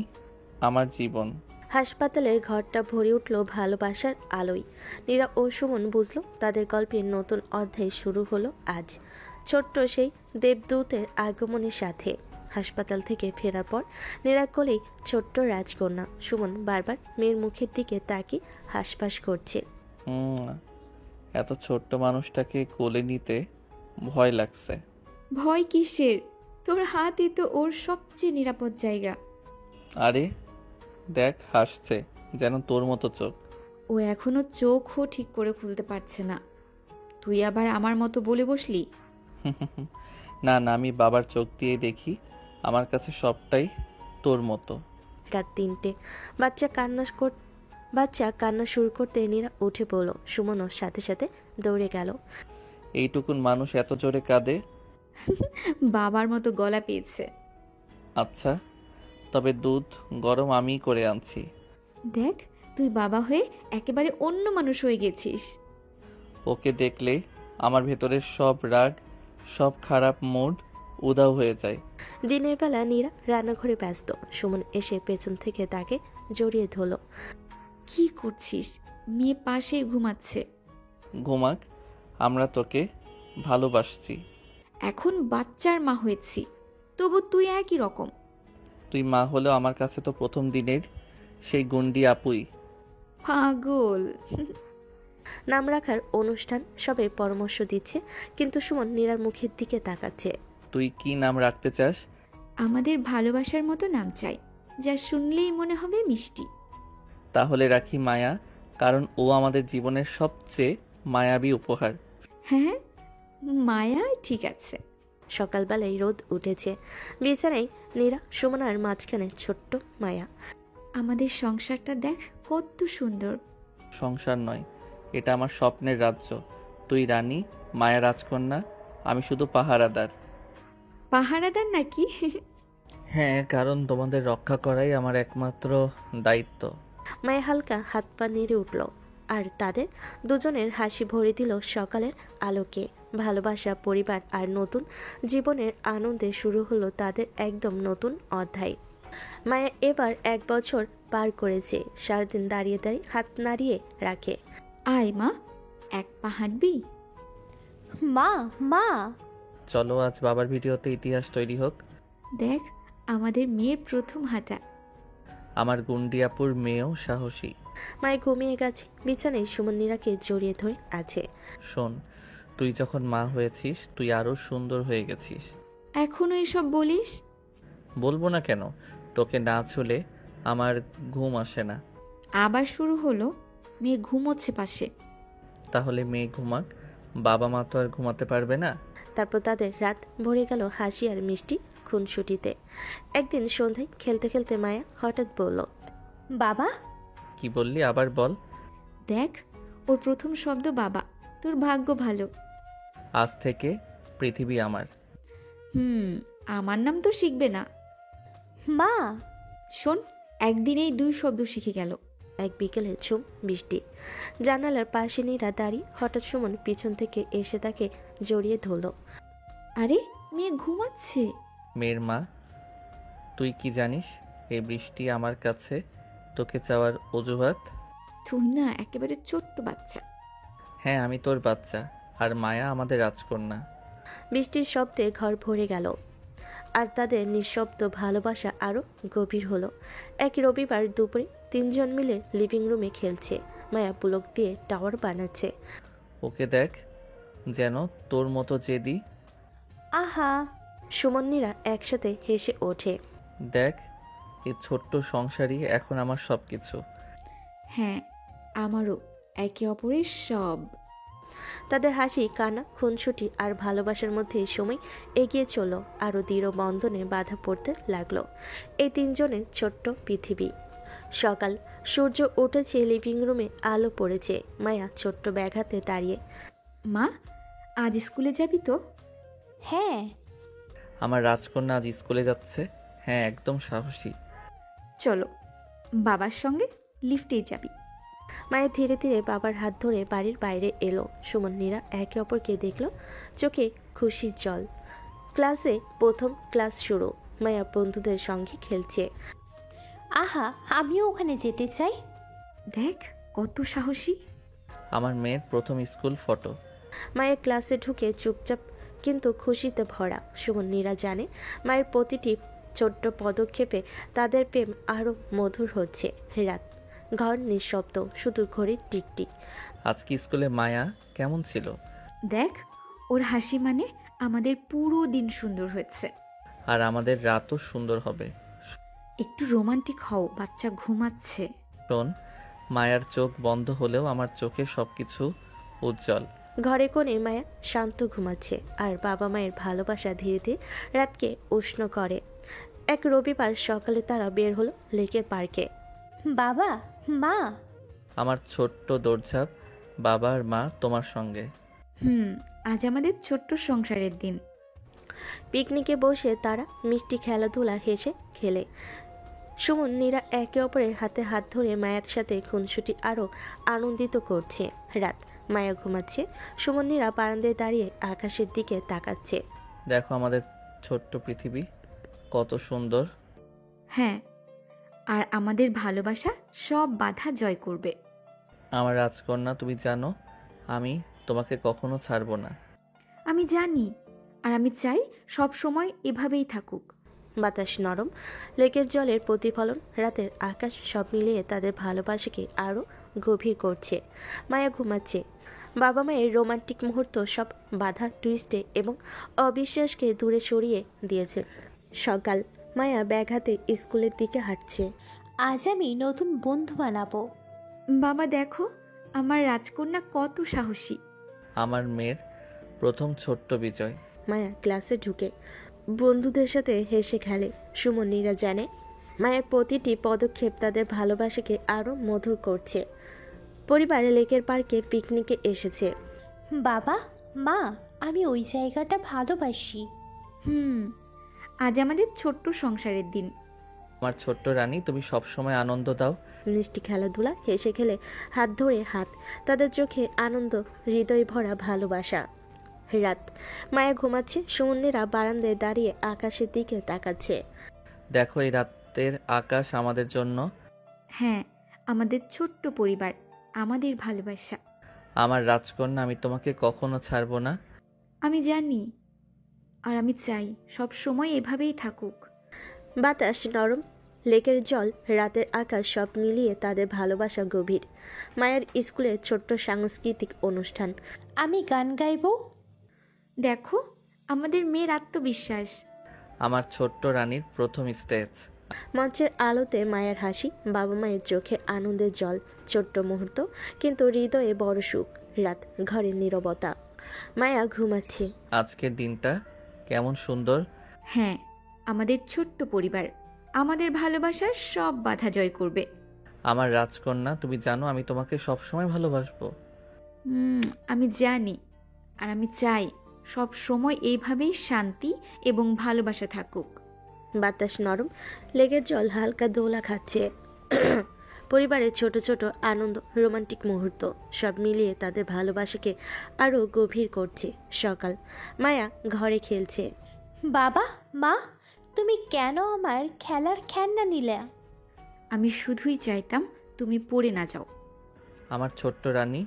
আমার জীবন। হাসপাতালের ঘরটা ভরে উঠল ভালোবাসার আলোয়। নীরা ও সুমন বুঝল তাদের গল্পের নতুন অধ্যায় শুরু হলো আজ, ছোট্ট সেই দেবদূতের আগমনের সাথে। হাসপাতাল থেকে ফেরার পর নীরার কোলেই ছোট্ট রাজকন্যা। সুমন বারবার মেয়ের মুখের দিকে তাকিয়ে হাসফাস করছে। এত ছোট্ট মানুষটাকে কোলে নিতে ভয় লাগছে। ভয় কিসের? তোর হাতই তো ওর সবচেয়ে নিরাপদ জায়গা। আরে দেখ, হাসছে যেন তোর মতো চোখ। ও এখনো চোখও ঠিক করে খুলতে পারছে না। তুই আবার আমার মতো বলে বসলি? না না, আমি বাবার চোখ দিয়ে দেখি, আমার কাছে সবটাই তোর মতো। রাত 3টে। বাচ্চা কান্না শুরু করতে নীরা উঠে পড়ল। সুমনও সাথে সাথে দৌড়ে গেল। এইটুকুন মানুষ এত জোরে কাঁদে? বাবার মতো গলা পেয়েছে। আচ্ছা, তবে দুধ গরম আমিই করে আনছি। দেখ তুই বাবা হয়ে একেবারে অন্য মানুষ হয়ে গেছিস। ওকে দেখলে আমার ভেতরের সব রাগ, সব খারাপ মুড উধাও হয়ে যায়। দিনের বেলা নীরা রান্নাঘরে ব্যস্ত। সুমন এসে পেছন থেকে তাকে জড়িয়ে ধরল। কি করছিস? মেয়ে পাশে ঘুমাচ্ছে। ঘুমাক, আমরা তোকে ভালোবাসছি। এখন বাচ্চার মা হয়েছি, তবু তুই একই রকম। তুই মা হলেও আমার কাছে তো প্রথম দিনের সেই গুন্ডি আপুই। পাগল। নাম রাখার অনুষ্ঠান সবে পরামর্শ দিচ্ছে, কিন্তু সুমন নীরার মুখের দিকে তাকাচ্ছে। তুই কি নাম রাখতে চাস? আমাদের ভালোবাসার মতো নাম চাই, যা শুনলেই মনে হবে মিষ্টি। তাহলে রাখি মায়া, কারণ ও আমাদের জীবনের সবচেয়ে মায়াবী উপহার। হ্যাঁ, মায়া ঠিক আছে। সকালবেলায় রোদ উঠেছে। বিছানায় নীরা, সুমন আর মাঝখানে ছোট্ট মায়া। আমাদের সংসারটা দেখ কত সুন্দর। সংসার নয়, এটা আমার স্বপ্নের রাজ্য। তুই রানী, মায়া রাজকন্যা, আমি শুধু পাহারাদার। পাহারাদার নাকি? হ্যাঁ, কারণ তোমাদের রক্ষা করাই আমার একমাত্র দায়িত্ব। মায়া হালকা হাত পা নেড়ে উঠল, আর তাদের দুজনের হাসি ভরে দিল সকালের আলোকে। ভালোবাসা, পরিবার আর নতুন জীবনের আনন্দে শুরু হলো তাদের একদম নতুন অধ্যায়। মায়া এবার 1 বছর পার করেছে। সারাদিন দাঁড়িয়ে দাঁড়িয়ে হাত নাড়িয়ে রাখে। আয় মা, এক পা হাঁটবি? মা মা চলো আজ বাবার ভিডিওতে ইতিহাস তৈরি হোক। দেখ আমাদের মেয়ের প্রথম হাঁটা। আমার গুন্ডি আপুর মেয়েও সাহসী। মায়ে ঘুমিয়ে গেছে। বিছানায় সুমন নীরাকে জড়িয়ে ধরে আছে। শোন, তুই যখন মা হয়েছিস তুই আরো সুন্দর হয়ে গেছিস। এখনো এসব বলিস? বলবো না কেন? তোকে না ছুলে আমার ঘুম আসে না। আবার শুরু হলো? মেয়ে ঘুমোচ্ছে পাশে। তাহলে মেয়ে ঘুমাক, বাবা মা তো আর ঘুমাতে পারবে না। তারপর তাদের রাত ভরে গেল হাসি আর মিষ্টি খুনসুটিতে। একদিন সন্ধ্যায় খেলতে খেলতে মায়া হঠাৎ বলল, বাবা। কি বললি? আবার বল। দেখ ওর প্রথম শব্দ বাবা। তোর ভাগ্য ভালো। আজ থেকে পৃথিবী আমার। আমার নাম তো শিখবে না। মা। শোন, একদিনেই 2 শব্দ শিখে গেল। এক বিকেলের ঝুম বৃষ্টি। জানালার পাশে নীরা দাঁড়িয়ে। হঠাৎ সুমন পিছন থেকে এসে তাকে জড়িয়ে ধরল। আরে মেয়ে ঘুমাচ্ছে। মেয়ের মা, তুই কি জানিস এই বৃষ্টি আমার কাছে তোকে চাওয়ার অজুহাত? তুই না একেবারে ছোট্ট বাচ্চা। হ্যাঁ, আমি তোর বাচ্চা, আর মায়া আমাদের রাজকন্যা। বৃষ্টির শব্দে ঘর ভরে গেল, আর তাদের নিঃশব্দ ভালোবাসা আরও গভীর হলো। এক রবিবার দুপুরে তিনজন মিলে লিভিং রুমে খেলছে। মায়া পুলক দিয়ে টাওয়ার বানাচ্ছে। ওকে দেখ, যেন তোর মতো জেদি। আহা, সুমন্নীরা একসাথে হেসে ওঠে। দেখ, এই ছোট্ট সংসারই এখন আমার সব কিছু। হ্যাঁ, আমারও। একে অপরের সব। তাদের হাসি, কান্না, খুনসুটি আর ভালোবাসার মধ্যে সময় এগিয়ে চলল, আরও দৃঢ় বন্ধনে বাধা পড়তে লাগলো এই তিনজনের ছোট্ট পৃথিবী। সকাল, সূর্য উঠেছে, লিভিং রুমে আলো পড়েছে। মায়া ছোট্ট ব্যাগ হাতে দাঁড়িয়ে। মা, আজ স্কুলে যাবি তো? হ্যাঁ। আমার রাজকন্যা আজ স্কুলে যাচ্ছে? হ্যাঁ, একদম সাহসী। চলো, বাবার সঙ্গে লিফটেই যাবি। মায়া ধীরে ধীরে বাবার হাত ধরে বাড়ির বাইরে এলো। সুমন্নীরা একে অপরকে দেখল, চোখে খুশির জল। ক্লাসে প্রথম ক্লাস শুরু। মায়া বন্ধুদের সঙ্গে খেলছে। আহা, আমিও ওখানে যেতে চাই। দেখ কত সাহসী। আমার মেয়ের প্রথম স্কুল ফটো। মায়ের ক্লাসে ঢুকে চুপচাপ কিন্তু খুশিতে ভরা। সুমন্নীরা জানে মায়ের প্রতিটি ছোট্ট পদক্ষেপে তাদের প্রেম আরও মধুর হচ্ছে। রাত, ঘর নিঃশব্দ, শুধু ঘড়ির টিকটিক। আজকে স্কুলে মায়া কেমন ছিল? দেখ, ওর হাসি মানে আমাদের পুরো দিন সুন্দর হয়েছে। আর আমাদের রাতও সুন্দর হবে। একটু রোমান্টিক হও, বাচ্চা ঘুমাচ্ছে। শোন, মায়ার চোখ বন্ধ হলেও আমার চোখে সবকিছু উজ্জ্বল। ঘরে কোণে মায়া শান্ত ঘুমাচ্ছে, আর বাবা মায়ের ভালোবাসা ধীরে ধীরে রাতকে উষ্ণ করে। এক রবিবার সকালে তারা বের হলো লেকের পার্কে। বাবা, মা। আমার ছোট্ট দৌড়ঝাঁপ, বাবা আর মা তোমার সঙ্গে। আজ আমাদের ছোট্ট সংসারের দিন। পিকনিকে বসে তারা মিষ্টি খেলাধুলা হেসে খেলে। সুমন্নীরা একে অপরের হাতে হাত ধরে মায়ের সাথে খুনসুটি আরও আনন্দিত করছে। রাত, মায়া ঘুমাচ্ছে। সুমন্নীরা বারান্দায় দাঁড়িয়ে আকাশের দিকে তাকাচ্ছে। দেখো আমাদের ছোট্ট পৃথিবী কত সুন্দর। হ্যাঁ, আর আমাদের ভালোবাসা সব বাধা জয় করবে। আমার রাজকন্যা, তুমি জানো আমি তোমাকে কখনো ছাড়বো না। আমি জানি, আর আমি চাই সব সময় এভাবেই থাকুক। বাতাস নরম, লেকের জলের প্রতিফলন, রাতের আকাশ সব মিলিয়ে তাদের ভালোবাসাকে আরও গভীর করছে। মায়া ঘুমাচ্ছে। বাবা মায়ের রোমান্টিক মুহূর্ত সব বাধা, টুইস্টে এবং অবিশ্বাসকে দূরে সরিয়ে দিয়েছে। সকাল, মায়া ব্যাগ হাতে স্কুলের দিকে হাঁটছে। আজ আমি নতুন বন্ধু বানাবো। বাবা দেখো, আমার রাজকন্যা কত সাহসী। আমার মেয়ের প্রথম ছোট্ট বিজয়। মায়া ক্লাসে ঢুকে বন্ধুদের সাথে হেসে খেলে। সুমন্নীরা জানে মায়ের প্রতিটি পদক্ষেপ তাদের ভালোবাসাকে আরও মধুর করছে। পরিবারে লেকের পার্কে পিকনিকে এসেছে। বাবা, মা, আমি ওই জায়গাটা ভালোবাসি। আজ আমাদের ছোট্ট সংসারের দিন। আমার ছোট্ট রানী, তুমি সবসময় আনন্দ দাও। মিষ্টি খেলাধুলা, হেসে খেলে, হাত ধরে হাত, তাদের চোখে আনন্দ, হৃদয় ভরা ভালোবাসা। রাত, মায়া ঘুমাচ্ছে। সুমন্নীরা বারান্দায় দাঁড়িয়ে আকাশের দিকে তাকাচ্ছে। দেখো এই রাতের আকাশ আমাদের জন্য। হ্যাঁ, আমাদের ছোট্ট পরিবার, আমাদের ভালোবাসা। আমার রাজকন্যা, আমি তোমাকে কখনো ছাড়বো না। আমি জানি, আর আমি চাই সব সময় এভাবেই থাকুক। বাতাস নরম, লেকের জল, রাতের আকাশ সব মিলিয়ে তাদের ভালোবাসা গভীর। মায়ের স্কুলে ছোট্ট সাংস্কৃতিক অনুষ্ঠান। আমি গান গাইবো। দেখো আমাদের মেয়ের আত্মবিশ্বাস। আমার ছোট্ট রানীর প্রথম স্টেজ। মঞ্চের আলোতে মায়ের হাসি, বাবা মায়ের চোখে আনন্দের জল। ছোট্ট মুহূর্ত, কিন্তু হৃদয়ে বড় সুখ। রাত, ঘরের নীরবতা। মায়া ঘুমাচ্ছে। আজকের দিনটা কেমন সুন্দর। হ্যাঁ, আমাদের ছোট্ট পরিবার, আমাদের ভালোবাসার সব বাধা জয় করবে। আমার রাজকন্যা, তুমি জানো আমি তোমাকে সবসময় ভালোবাসবো। আমি জানি, আর আমি চাই সব সময় এইভাবেই শান্তি এবং ভালোবাসা থাকুক। বাতাস নরম, লেকের জল হালকা দোলা খাচ্ছে। পরিবারের ছোট ছোট আনন্দ, রোমান্টিক মুহূর্ত সব মিলিয়ে তাদের ভালোবাসাকে আরও গভীর করছে। সকাল, মায়া ঘরে খেলছে। বাবা, মা, তুমি কেন আমার খেলার খেলনা নিলে? আমি শুধুই চাইতাম তুমি পড়ে না যাও। আমার ছোট্ট রানী,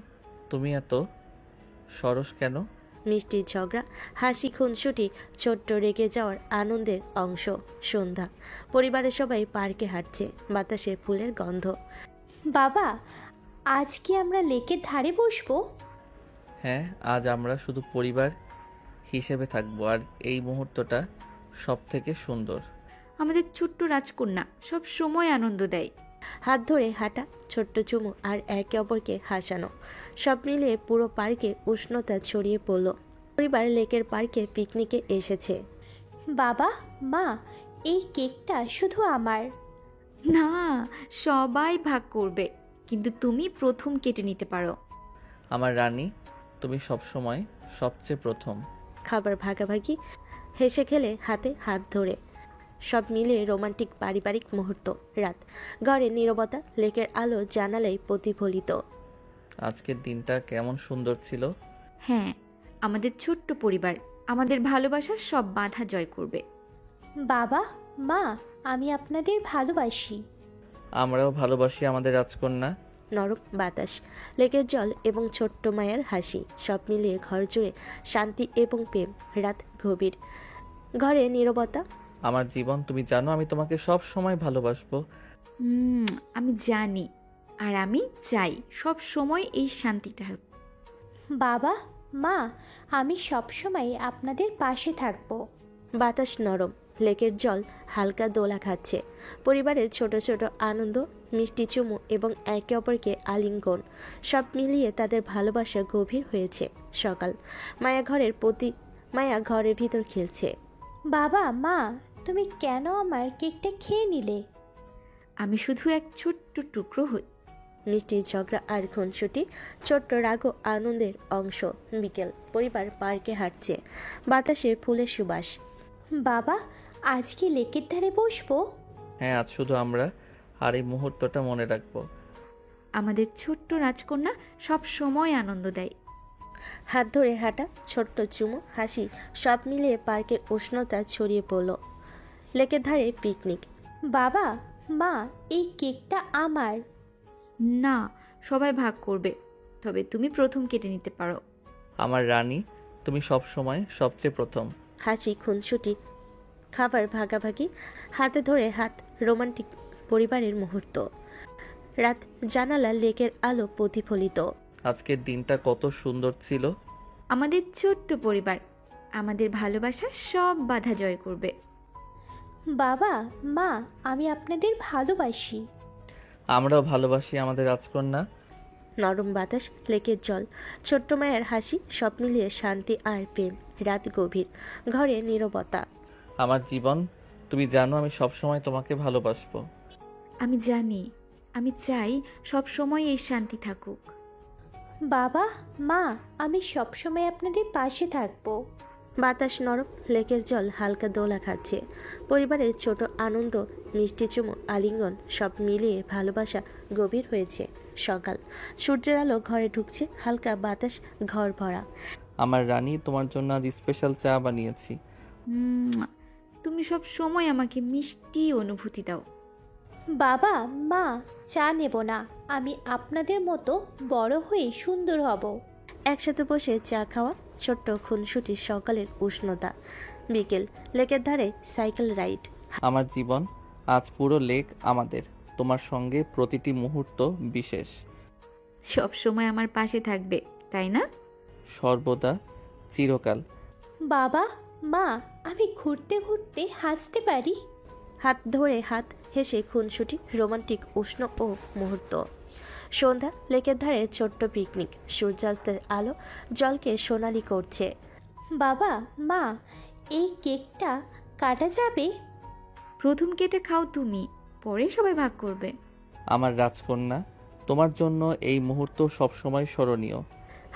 তুমি এত সরস কেন? মিষ্টি ঝগড়া, হাসি, খুনসুটি, ছোট্ট রেগে যাওয়ার আনন্দের অংশ। সন্ধ্যা, পরিবারের সবাই পার্কে হাঁটছে, বাতাসে ফুলের গন্ধ। বাবা, আজ কি আমরা লেকের ধারে বসবো? হ্যাঁ, আজ আমরা শুধু পরিবার হিসেবে থাকবো, আর এই মুহূর্তটা সব থেকে সুন্দর। আমাদের ছোট্ট রাজকন্যা সব সময় আনন্দ দেয়। হাত ধরে হাঁটা, ছোট্ট চুমু আর একে অপরকে হাসানো, সব মিলিয়ে পুরো পার্কে উষ্ণতা ছড়িয়ে পড়ল। পরিবার লেকের পার্কে পিকনিকে এসেছে। বাবা, মা, এই কেকটা শুধু আমার। না, সবাই ভাগ করবে, কিন্তু তুমি প্রথম কেটে নিতে পারো। আমার রানী, তুমি সবসময় সবচেয়ে প্রথম। খাবার ভাগাভাগি, হেসে খেলে হাতে হাত ধরে, সব মিলিয়ে রোমান্টিক পারিবারিক মুহূর্ত। রাত, ঘরে নীরবতা, লেকের আলো জানালায় প্রতিফলিত। আজকের দিনটা কেমন সুন্দর ছিল। হ্যাঁ, আমাদের ছোট্ট পরিবার আমাদের ভালোবাসার সব বাধা জয় করবে। বাবা, মা, আমি আপনাদের ভালোবাসি। আমরাও ভালোবাসি আমাদের রাজকন্যা। নরম বাতাস, লেকের জল এবং ছোট্ট মায়ের হাসি, সব মিলিয়ে ঘর জুড়ে শান্তি এবং প্রেম। রাত গভীর, ঘরে নীরবতা। আমার জীবন, তুমি জানো আমি তোমাকে সব সময় ভালোবাসবো। আমি জানি, আর আমি চাই সব সময় এই শান্তিটা। বাবা, মা, আমি সবসময় আপনাদের পাশে থাকবো। বাতাস নরম, লেকের জল হালকা দোলা খাচ্ছে। পরিবারের ছোট ছোট আনন্দ, মিষ্টি চুমু এবং একে অপরকে আলিঙ্গন, সব মিলিয়ে তাদের ভালোবাসা গভীর হয়েছে। সকাল, মায়া ঘরের ভিতর খেলছে। বাবা, মা, তুমি কেন আমার কেকটা খেয়ে নিলে? আমি শুধু এক ছোট্ট টুকরো হই। মিষ্টি ঝগড়া আর খুনসুটি, ছোট্ট রাগ ও আনন্দের অংশ। বিকেল, পরিবার পার্কে হাঁটছে, বাতাসে ফুলের সুবাস। বাবা, আজ কি লেকের ধারে বসবো? হ্যাঁ, আজ শুধু আমরা, আর এই মুহূর্তটা মনে রাখবো। আমাদের ছোট্ট রাজকন্যা সব সময় আনন্দ দেয়। হাত ধরে হাঁটা, ছোট্ট চুমু, হাসি, সব মিলিয়ে পার্কের উষ্ণতা ছড়িয়ে পড়ল। লেকের ধারে পিকনিক। বাবা, মা, এই কেকটা আমার। না, সবাই ভাগ করবে, তবে তুমি প্রথম কেটে নিতে পারো। আমার রানী, তুমি সব সময় সবচেয়ে প্রথম। হাসি, খুনসুটি, খাবার ভাগাভাগি, হাতে ধরে হাত, রোমান্টিক পরিবারের মুহূর্ত। রাত, জানালা, লেকের আলো প্রতিফলিত। আজকের দিনটা কত সুন্দর ছিল। আমাদের ছোট্ট পরিবার আমাদের ভালোবাসা সব বাধা জয় করবে। বাবা, মা, আমি আপনাদের ভালোবাসি। আমরাও ভালোবাসি আমাদের রাজকন্যা। নরম বাতাস, লেকের জল, ছোট্ট মায়ের হাসি, সব মিলিয়ে শান্তি আর প্রেম। রাত গভীর, ঘরে নীরবতা। আমার জীবন, তুমি জানো আমি সবসময় তোমাকে ভালোবাসবো। আমি জানি, আমি চাই সব সময় এই শান্তি থাকুক। বাবা, মা, আমি সবসময় আপনাদের পাশে থাকবো। বাতাস নরম, লেকের জল হালকা দোলা খাচ্ছে। পরিবারের ছোট আনন্দ, মিষ্টি চুমু, আলিঙ্গন, সব মিলিয়ে ভালোবাসা গভীর হয়েছে। সকাল, সূর্যের আলো ঘরে ঢুকছে, হালকা বাতাস ঘর ভরা। আমার রানী, তোমার জন্য আজ স্পেশাল চা বানিয়েছি। তুমি সব সময় আমাকে মিষ্টি অনুভূতি দাও। বাবা, মা, চা নেব না, আমি আপনাদের মতো বড় হয়ে সুন্দর হব। একসাথে বসে চা খাওয়া, ছোট্ট খুনসুটি, সকালের উষ্ণতা। বিকেল, লেকের ধারে সাইকেল রাইড। আমার জীবন, আজ পুরো লেক আমাদের। তোমার সঙ্গে প্রতিটি মুহূর্ত বিশেষ। সব সময় আমার পাশে থাকবে, তাই না? সর্বদা, চিরকাল। বাবা, মা, আমি ঘুরতে ঘুরতে হাসতে পারি? হাত ধরে হাত, হেসে খুনসুটি, রোমান্টিক উষ্ণ ও মুহূর্ত। সন্ধ্যা, লেকের ধারে ছোট্ট পিকনিক, সূর্যাস্তের আলো জলকে সোনালি করছে। বাবা, মা, এই কেকটা কাটা যাবে? প্রথম কেটে খাও তুমি, পরে সবাই ভাগ করবে। আমার রাজকন্যা, তোমার জন্য এই মুহূর্ত সবসময় স্মরণীয়।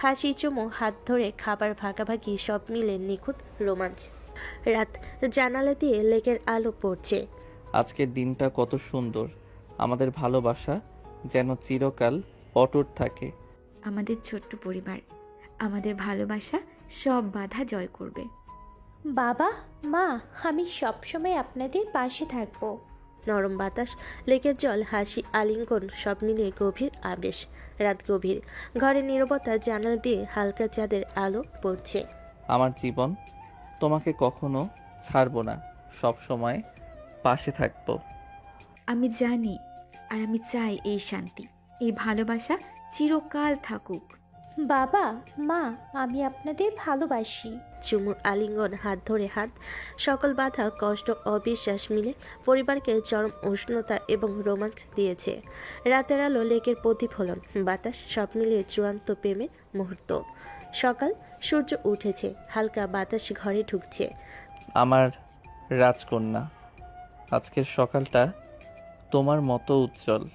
হাসি, চুমু, হাত ধরে খাবার ভাগাভাগি, সব মিলে নিখুঁত রোমাঞ্চ। রাত, জানালা দিয়ে লেকের আলো পড়ছে। আজকের দিনটা কত সুন্দর। আমাদের ভালোবাসা যেন চিরকাল অটুট থাকে। আমাদের ছোট্ট পরিবার আমাদের ভালোবাসা সব বাধা জয় করবে। বাবা, মা, আমি সবসময় আপনাদের পাশে থাকবো। নরম বাতাস, লেকের জল, হাসি, আলিঙ্গন সব মিলিয়ে গভীর আবেশ। রাত গভীর, ঘরের নীরবতা, জানালা দিয়ে হালকা চাঁদের আলো পড়ছে। আমার জীবন, তোমাকে কখনো ছাড়বো না, সব সময় পাশে থাকবো। আমি জানি আর আমি চাই এই শান্তি, এই ভালোবাসা চিরকাল থাকুক। বাবা, মা, আমি আপনাদের ভালোবাসি। চুমুর, আলিঙ্গন, হাত ধরে হাত, সকল বাধা, কষ্ট, অবিশ্বাস মিলে পরিবারকে চরম উষ্ণতা এবং রোমাঞ্চ দিয়েছে। রাতের আলো, লেকের প্রতিফলন, বাতাস সব মিলিয়ে চূড়ান্ত প্রেমের মুহূর্ত। সকাল, সূর্য উঠেছে, হালকা বাতাস ঘরে ঢুকছে। আমার রাজকন্যা, আজকের সকালটা তোমার মতো উজ্জ্বল।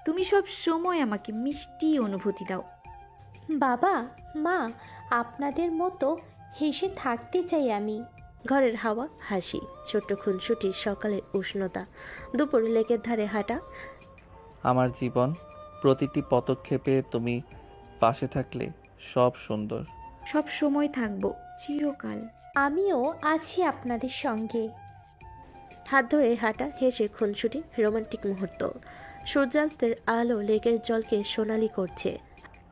তুমি সব সময় আমাকে মিষ্টি অনুভূতি দাও। বাবা, মা, আপনাদের মতো হেসে থাকতে চাই আমি। ঘরের হাওয়া, হাসি, ছোট্ট খুনসুটি, সকালের উষ্ণতা, দুপুর লেকের ধারে হাঁটা। আমার জীবন, প্রতিটি পদক্ষেপে তুমি পাশে থাকলে সব সুন্দর। সব সময় থাকবো, চিরকাল। আমিও আছি আপনাদের সঙ্গে। হাত ধরে হাঁটা, হেসে খুনসুটি, রোমান্টিক মুহূর্ত। সূর্যাস্তের আলো লেকের জলকে সোনালি করছে।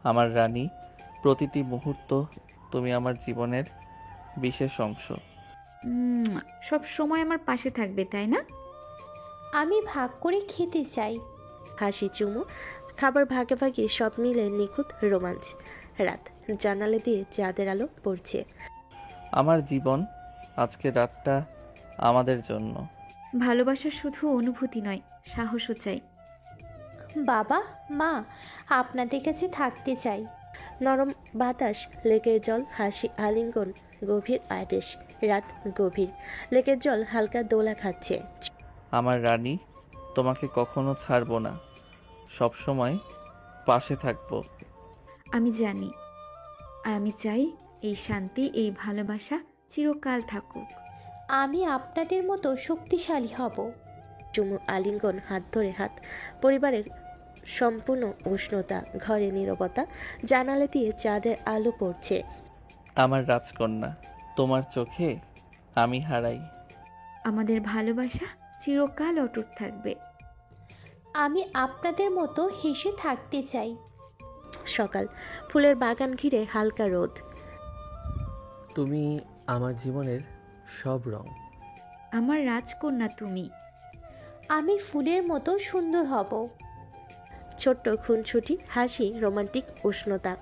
আমার রানী, প্রতিটি মুহূর্ত তুমি আমার জীবনের বিশেষ অংশ। সব সময় আমার পাশে থাকবে, তাই না? আমি ভাগ করে খেতে চাই। হাসি, চুমু, খাবার ভাগাভাগি সব মিলে নিখুঁত রোমাঞ্চ। রাত, জানালা দিয়ে চাঁদের আলো পড়ছে। আমার জীবন, আজকের রাতটা আমাদের জন্য। ভালোবাসা শুধু অনুভূতি নয়, সাহসও চাই। বাবা, মা, আপনাদের কাছে থাকতে চাই। নরম বাতাস, লেকের জল, হাসি, আলিঙ্গন, গভীর আবেশ। রাত গভীর, লেকের জল হালকা দোলা খাচ্ছে। আমার রানী, তোমাকে কখনো ছাড়বো না, সব সময় পাশে থাকবো। আমি জানি আর আমি চাই এই শান্তি, এই ভালোবাসা চিরকাল থাকুক। আমি আপনাদের মতো শক্তিশালী হব। চুমু, আলিঙ্গন, হাত ধরে হাত, পরিবারের সম্পূর্ণ উষ্ণতা, ঘরে নীরবতা, জানালা দিয়ে চাঁদের আলো পড়ছে। আমার রাজকন্যা, তোমার চোখে আমি হারাই। আমাদের ভালোবাসা চিরকাল অটুট থাকবে। আমি আপনাদের মতো হেসে থাকতে চাই। সকাল, ফুলের বাগান ঘিরে হালকা রোদ। তুমি আমার জীবনের সব রং। আমার রাজকন্যা তুমি। আমি ফুলের মতো সুন্দর হব। ছোট্ট খুনছুটি, হাসি, রোমান্টিক উষ্ণতা।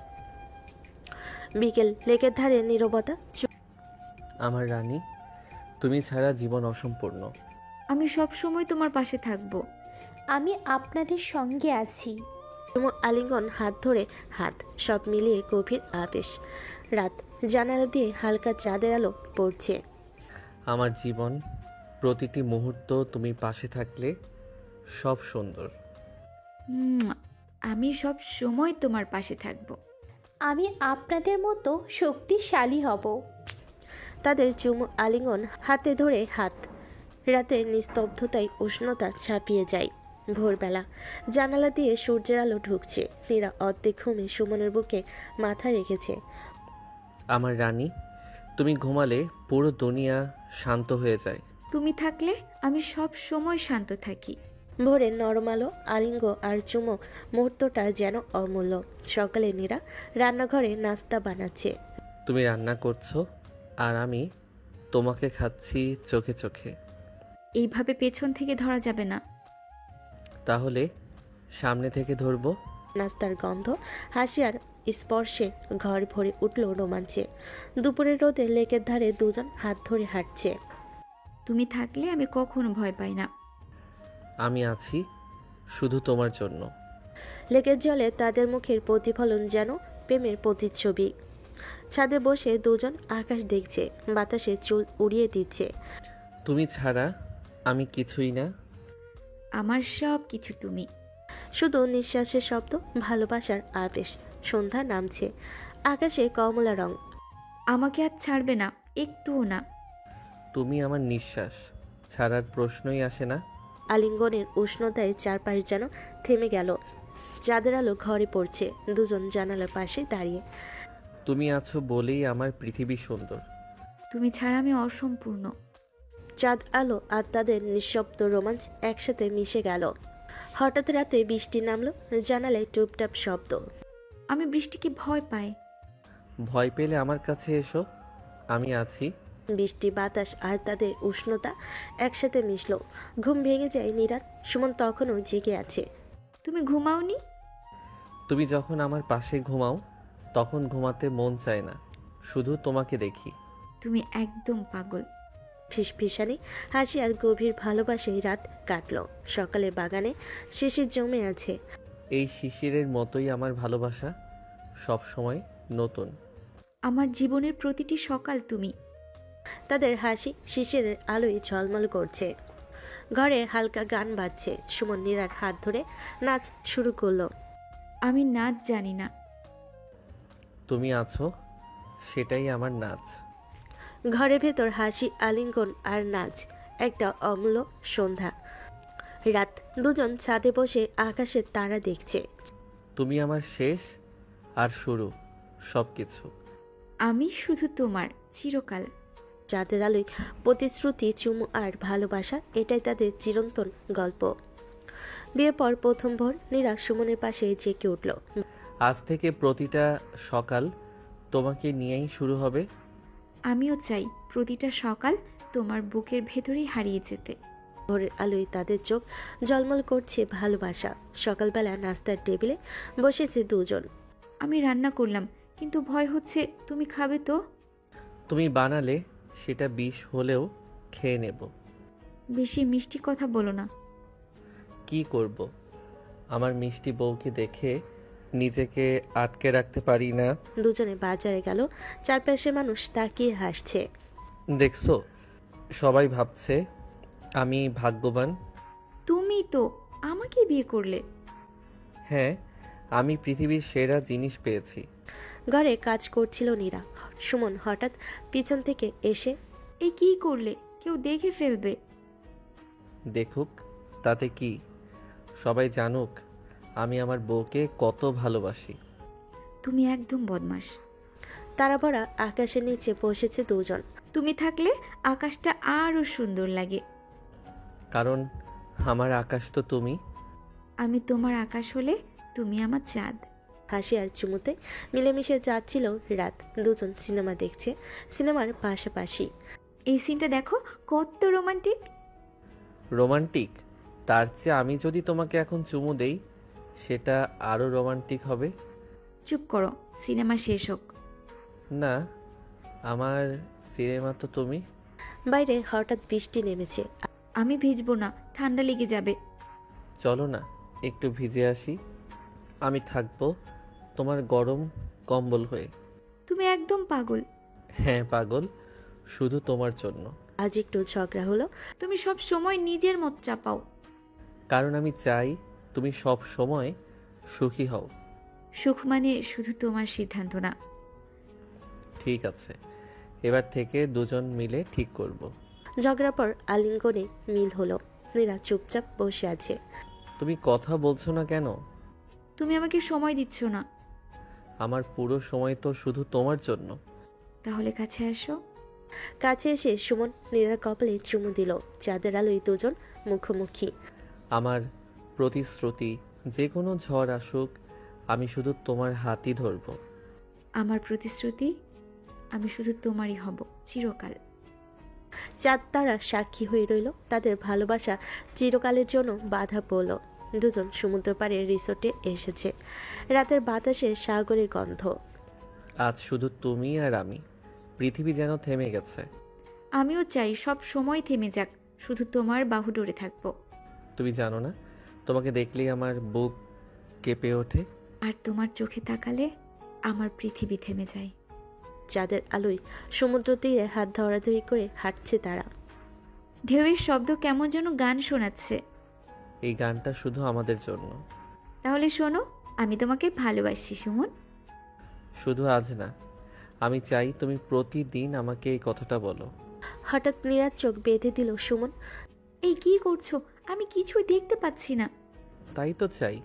বিকেল, লেকের ধারে নীরবতা। আমার রানী, তুমি ছাড়া জীবন অসম্পূর্ণ। আমি সব সময় তোমার পাশে থাকবো। আমি আপনাদের সঙ্গে আছি। চুমু, আলিঙ্গন, হাত ধরে হাত, সব মিলিয়ে গভীর আবেশ। রাত, জানালা দিয়ে হালকা চাঁদের আলো পড়ছে। আমার জীবন, প্রতিটি মুহূর্ত তুমি পাশে থাকলে সব সুন্দর। আমি সব সময় তোমার পাশে থাকবো। আমি আপনাদের মতো শক্তিশালী হব। তাদের চুমু, আলিঙ্গন, হাতে ধরে হাত। রাতের নিস্তব্ধতায় উষ্ণতা ছাপিয়ে যায়। ভোরবেলা, জানালা দিয়ে সূর্যের আলো ঢুকছে। নীরা অর্ধেক ঘুমে সুমনের বুকে মাথা রেখেছে। আমার রানী, তুমি ঘুমালে পুরো দুনিয়া শান্ত হয়ে যায়। তুমি থাকলে আমি সব সময় শান্ত থাকি। ভোরের নরম আলো, আলিঙ্গ আর চুমো, মুহূর্তটা যেন অমূল্য। সকালে নীরা রান্নাঘরে নাস্তা বানাচ্ছে। তুমি রান্না করছো আর আমি তোমাকে খাচ্ছি চোখে চোখে। এইভাবে পেছন থেকে ধরা যাবে না। তাহলে সামনে থেকে ধরবো। নাস্তার গন্ধ, হাসি আর স্পর্শে ঘর ভরে উঠল রোমাঞ্চে। দুপুরের রোদে লেকের ধারে দুজন হাত ধরে হাঁটছে। তুমি থাকলে আমি কখনো ভয় পাই না। আমি আছি শুধু তোমার জন্য। লেকের জলে তাদের মুখের প্রতিফলন যেন প্রেমের প্রতিচ্ছবি। ছাদে বসে দুজন আকাশ দেখছে, বাতাসে চুল উড়িয়ে দিচ্ছে। তুমি ছাড়া আমি কিছুই না। আমার সব কিছু তুমি। শুধু নিঃশ্বাসের শব্দ, ভালোবাসার আবেশ। সন্ধ্যা নামছে, আকাশে কমলা রং। আমাকে আর ছাড়বে না, একটুও না। তুমি আমার নিঃশ্বাস, ছাড়ার প্রশ্নই আসে না। আলিঙ্গনের উষ্ণতায় চারপাশ যেন থেমে গেল। চাঁদের আলো ঘরে পড়ছে। দুজন জানালার পাশে দাঁড়িয়ে। তুমি আছো বলেই আমার পৃথিবী সুন্দর। তুমি ছাড়া আমি অসম্পূর্ণ। চাঁদ আলো আর তাদের নিঃশব্দ রোমাঞ্চ একসাথে মিশে গেল। হঠাৎ রাতে বৃষ্টি নামলো, জানালায় টুপটাপ শব্দ। আমি বৃষ্টিকে ভয় পাই। ভয় পেলে আমার কাছে এসো, আমি আছি। বৃষ্টি, বাতাস আর তাদের উষ্ণতা একসাথে মিশলো। ঘুম ভেঙে যায় নীরার। সুমন তখনও জেগে আছে। তুমি ঘুমাওনি? তুমি যখন আমার পাশে ঘুমাও তখন ঘুমাতে মন চায় না, শুধু তোমাকে দেখি। তুমি একদম পাগল। ফিসফিসানি হাসি আর গভীর ভালোবাসায় রাত কাটলো। সকালে বাগানে শিশির জমে আছে। এই শিশিরের মতোই আমার ভালোবাসা, সব সময় নতুন। আমার জীবনের প্রতিটি সকাল তুমি। তাদের হাসি শিশিরের আলোয় ঝলমল করছে। ঘরে হালকা গান বাজছে। সুমন নীরার হাত ধরে নাচ শুরু করলো। আমি নাচ জানি না। তুমি আছো, সেটাই আমার নাচ। ঘরের ভেতর হাসি, আলিঙ্গন আর নাচ। একটা অম্ল সন্ধ্যা রাত। দুজন ছাদে বসে আকাশের তারা দেখছে। তুমি আমার শেষ আর শুরু, সব কিছু। আমি শুধু তোমার, চিরকাল। চাঁদের আলোয় প্রতিশ্রুতি, চুমু আর ভালোবাসা, এটাই তাদের চিরন্তন গল্প। বিয়ের পর প্রথম ভোর নীরা সুমনের পাশে জেগে উঠল। আজ থেকে প্রতিটা সকাল তোমাকে নিয়েই শুরু হবে। আমিও চাই প্রতিটা সকাল তোমার বুকের ভেতরেই হারিয়ে যেতে। ভোরের আলোয় তাদের চোখ ঝলমল করছে ভালোবাসা। সকালবেলা নাস্তার টেবিলে বসেছে দুজন। আমি রান্না করলাম, কিন্তু ভয় হচ্ছে তুমি খাবে তো। তুমি বানালে সেটা বিষ হলেও খেয়ে নেব। বেশি মিষ্টি কথা বলো না। কি করব, আমার মিষ্টি বউকে দেখে নিজেকে আটকে রাখতে পারি না। দুজনে বাজারে গেল। চারপাশে মানুষ তাকিয়ে হাসছে। দেখছো, সবাই ভাবছে আমি ভাগ্যবান। তুমি তো আমাকে বিয়ে করলে। হ্যাঁ, আমি পৃথিবীর সেরা জিনিস পেয়েছি। ঘরে কাজ করছিল নীরা। সুমন হঠাৎ পিছন থেকে এসে, এই কি করলে? কেউ দেখে ফেলবে। দেখুক, তাতে কি? সবাই জানুক আমি আমার বউকে কত ভালোবাসি। তুমি একদম বদমাশ। তারা ভরা আকাশের নিচে বসেছে দুজন। তুমি থাকলে আকাশটা আরো সুন্দর লাগে। কারণ আমার আকাশ তো তুমি। আমি তোমার আকাশ হলে তুমি আমার চাঁদ। হাসি আর চুমুতে মিলেমিশে যাচ্ছিল রাত। দুজন সিনেমা দেখছে, সিনেমার পাশাপাশি। এই সিনটা দেখো, কত রোমান্টিক। রোমান্টিক? তার চেয়ে আমি যদি তোমাকে এখন চুমু দেই সেটা আরো রোমান্টিক হবে। চুপ করো, সিনেমা শেষ হোক। না, আমার সিনেমা তো তুমি। বাইরে হঠাৎ বৃষ্টি নেমেছে। আমি ভিজবো না, ঠান্ডা লেগে যাবে। চলো না একটু ভিজে আসি, আমি থাকবো তোমার গরম কম্বল হয়ে। তুমি একদম পাগল। হ্যাঁ পাগল, শুধু তোমার জন্য। আজ একটু ঝগড়া হলো। তুমি সব সময় নিজের মত চাপাও। কারণ আমি চাই তুমি সব সময় সুখী হও। সুখ মানে শুধু তোমার সিদ্ধান্ত না। ঠিক আছে, এবার থেকে দুজন মিলে ঠিক করব। ঝগড়ার পর আলিঙ্গনে মিল হলো। নীরা চুপচাপ বসে আছে। তুমি কথা বলছো না কেন? তুমি আমাকে সময় দিচ্ছ না। আমার পুরো সময় তো শুধু তোমার জন্য। তাহলে কাছে আসো। কাছে এসে সুমন নীরার কপালে চুমু দিল। চাঁদের আলোয় দুজন মুখোমুখি। আমার প্রতিশ্রুতি, যে কোনো ঝড় আসুক আমি শুধু তোমার হাতই ধরব। আমার প্রতিশ্রুতি, আমি শুধু তোমারই হব চিরকাল। চাঁদ তারা সাক্ষী হয়ে রইল। তাদের ভালোবাসা চিরকালের জন্য বাধা পড়ল। দুজন সমুদ্র পাড়ে রিসোর্টে এসেছে। রাতের বাতাসে সাগরের গন্ধ। আজ শুধু তুমি আর আমি, পৃথিবী যেন থেমে গেছে। আমিও চাই সব সময় থেমে যাক, শুধু তোমার বাহুডোরে থাকবো। তুমি জানো না, তোমাকে দেখলেই আমার বুক কেঁপে ওঠে। আর তোমার চোখে তাকালে আমার পৃথিবী থেমে যায়। চাঁদের আলোয় সমুদ্র তীরে হাত ধরাধরি করে হাঁটছে তারা। ঢেউয়ের শব্দ কেমন যেন গান শোনাচ্ছে। এই গানটা শুধু আমাদের জন্য। তাহলে শোনো, আমি তোমাকে ভালোবাসি সুমন। শুধু আজ না, আমি চাই তুমি প্রতিদিন আমাকে এই কথাটা বলো। হঠাৎ নীরার চোখ বেঁধে দিল সুমন। এই কি করছো? আমি কিছুই দেখতে পাচ্ছি না। তাই তো চাই,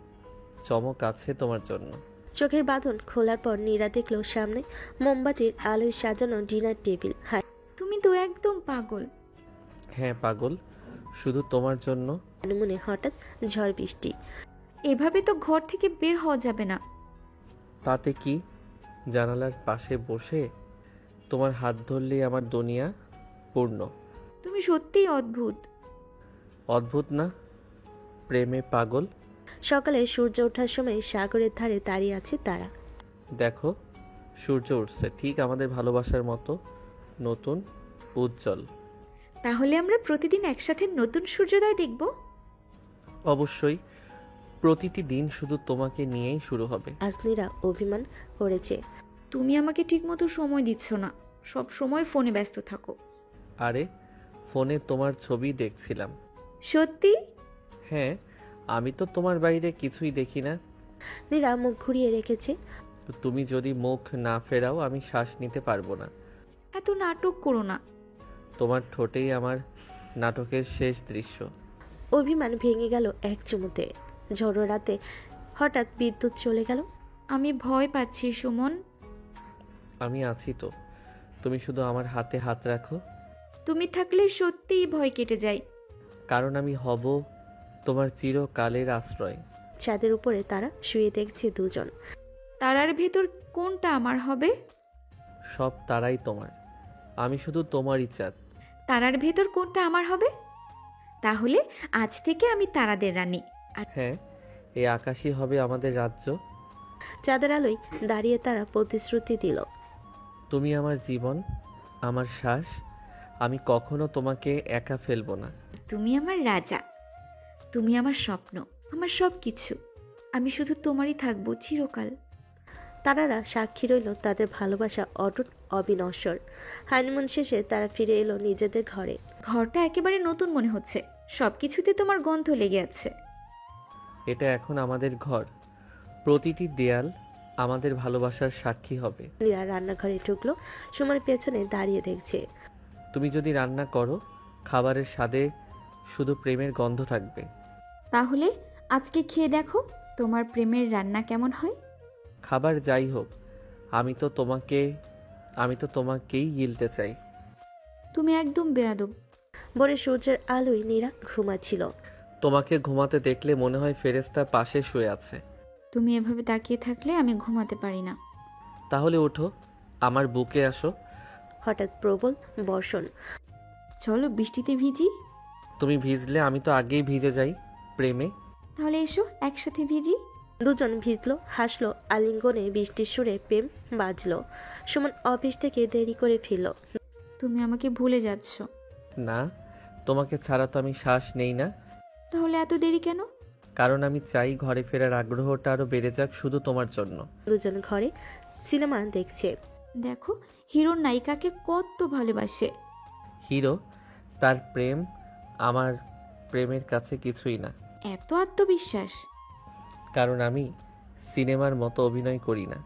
চমক আছে তোমার জন্য। চোখের বাঁধন খোলার পর নীরা দেখলো সামনে মোমবাতির আলোয় সাজানো ডিনার টেবিল। তো একদম পাগল। হ্যাঁ পাগল, শুধু তোমার জন্য। মনে হঠাৎ ঝড় বৃষ্টি। এভাবে তো ঘর থেকে বের হওয়া যাবে না। তাতে কি, জানালার পাশে বসে তোমার হাত ধরলেই আমার দুনিয়া পূর্ণ। তুমি সত্যিই অদ্ভুত। অদ্ভুত না, প্রেমে পাগল। সকালে সূর্য ওঠার সময় সাগরের ধারে দাঁড়িয়ে আছে তারা। দেখো, সূর্য উঠছে ঠিক আমাদের ভালোবাসার মতো, নতুন, উজ্জ্বল। তাহলে আমরা প্রতিদিন একসাথে নতুন সূর্যোদয় দেখব। অবশ্যই, প্রতিটি দিন শুধু তোমাকে নিয়েই শুরু হবে। আজনীরা অভিমান করেছে। তুমি আমাকে ঠিকমতো সময় দিচ্ছ না, সব সময় ফোনে ব্যস্ত থাকো। আরে, ফোনে তোমার ছবি দেখছিলাম। সত্যি? হ্যাঁ, আমি তো তোমার বাইরে কিছুই দেখি না। নীরা মুখ ঘুরিয়ে রেখেছে। তুমি যদি মুখ না ফেরাও আমি শ্বাস নিতে পারবো না। এত নাটক করো না। তোমার ঠোঁটেই আমার নাটকের শেষ দৃশ্য। অভিমান ভেঙে গেল এক চুমুতে। ঝড়ো রাতে হঠাৎ বিদ্যুৎ চলে গেল। আমি ভয় পাচ্ছি সুমন। আমি আছি তো, তুমি শুধু আমার হাতে হাত রাখো। তুমি থাকলে সত্যিই ভয় কেটে যায়। কারণ আমি হব তোমার চিরকালের আশ্রয়। ছাদের উপরে তারা শুয়ে দেখছে দুজন। তারার ভেতর কোনটা আমার হবে? সব তারাই তোমার, আমি শুধু তোমারই চাঁদ। তারার ভেতর কোনটা আমার হবে? তাহলে আজ থেকে আমি তারাদের রানী। আর হ্যাঁ, এই আকাশই হবে আমাদের রাজ্য। চাঁদের আলোয় দাঁড়িয়ে তারা প্রতিশ্রুতি দিল। তুমি আমার জীবন, আমার শ্বাস, আমি কখনো তোমাকে একা ফেলবো না। তুমি আমার রাজা, তুমি আমার স্বপ্ন, আমার সব কিছু। আমি শুধু তোমারই থাকবো চিরকাল। তারারা সাক্ষী রইল তাদের ভালোবাসা অটুট, অবিনশ্বর। হানিমুন শেষে তারা ফিরে এলো নিজেদের ঘরে। ঘরটা একেবারে নতুন মনে হচ্ছে, সবকিছুতে তোমার গন্ধ লেগে আছে। এটা এখন আমাদের ঘর, প্রতিটি দেয়াল আমাদের ভালোবাসার সাক্ষী হবে। নীরা রান্নাঘরে ঢুকলো। সুমন পেছনে দাঁড়িয়ে দেখছে। তুমি যদি রান্না করো, খাবারের স্বাদে শুধু প্রেমের গন্ধ থাকবে। তাহলে আজকে খেয়ে দেখো তোমার প্রেমের রান্না কেমন হয়। খাবার যাই হোক, আমি তো তোমাকেই গিলতে চাই। তুমি একদম বেয়াদব। ভোরে সূর্যের আলোয় নীরা ঘুমাচ্ছিল। তোমাকে ঘুমাতে দেখলে মনে হয় ফেরেশতা পাশে শুয়ে আছে। তুমি এভাবে তাকিয়ে থাকলে আমি ঘুমাতে পারি না। তাহলে ওঠো, আমার বুকে আসো। হঠাৎ প্রবল বর্ষণ। চলো বৃষ্টিতে ভিজি। তুমি ভিজলে আমি তো আগেই ভিজে যাই প্রেমে। তাহলে এসো একসাথে ভিজি। দুজন ভিজলো, হাসলো, আলিঙ্গনে বৃষ্টির সুরে প্রেম বাজলো। সুমন অফিস থেকে দেরি করে ফিরল। তুমি আমাকে ভুলে যাচ্ছ। না, তোমাকে ছাড়া তো আমি শ্বাস নেই না। তাহলে এত দেরি কেন? কারণ আমি চাই ঘরে ফেরার আগ্রহটা আরো বেড়ে যাক শুধু তোমার জন্য। দুজন ঘরে সিনেমা দেখছে। দেখো হিরোর নায়িকাকে কত ভালোবাসে। হিরো, তার প্রেম আমার প্রেমের কাছে কিছুই না। এত আত্মবিশ্বাস। কারণ আমি সিনেমার মতো অভিনয় করি না,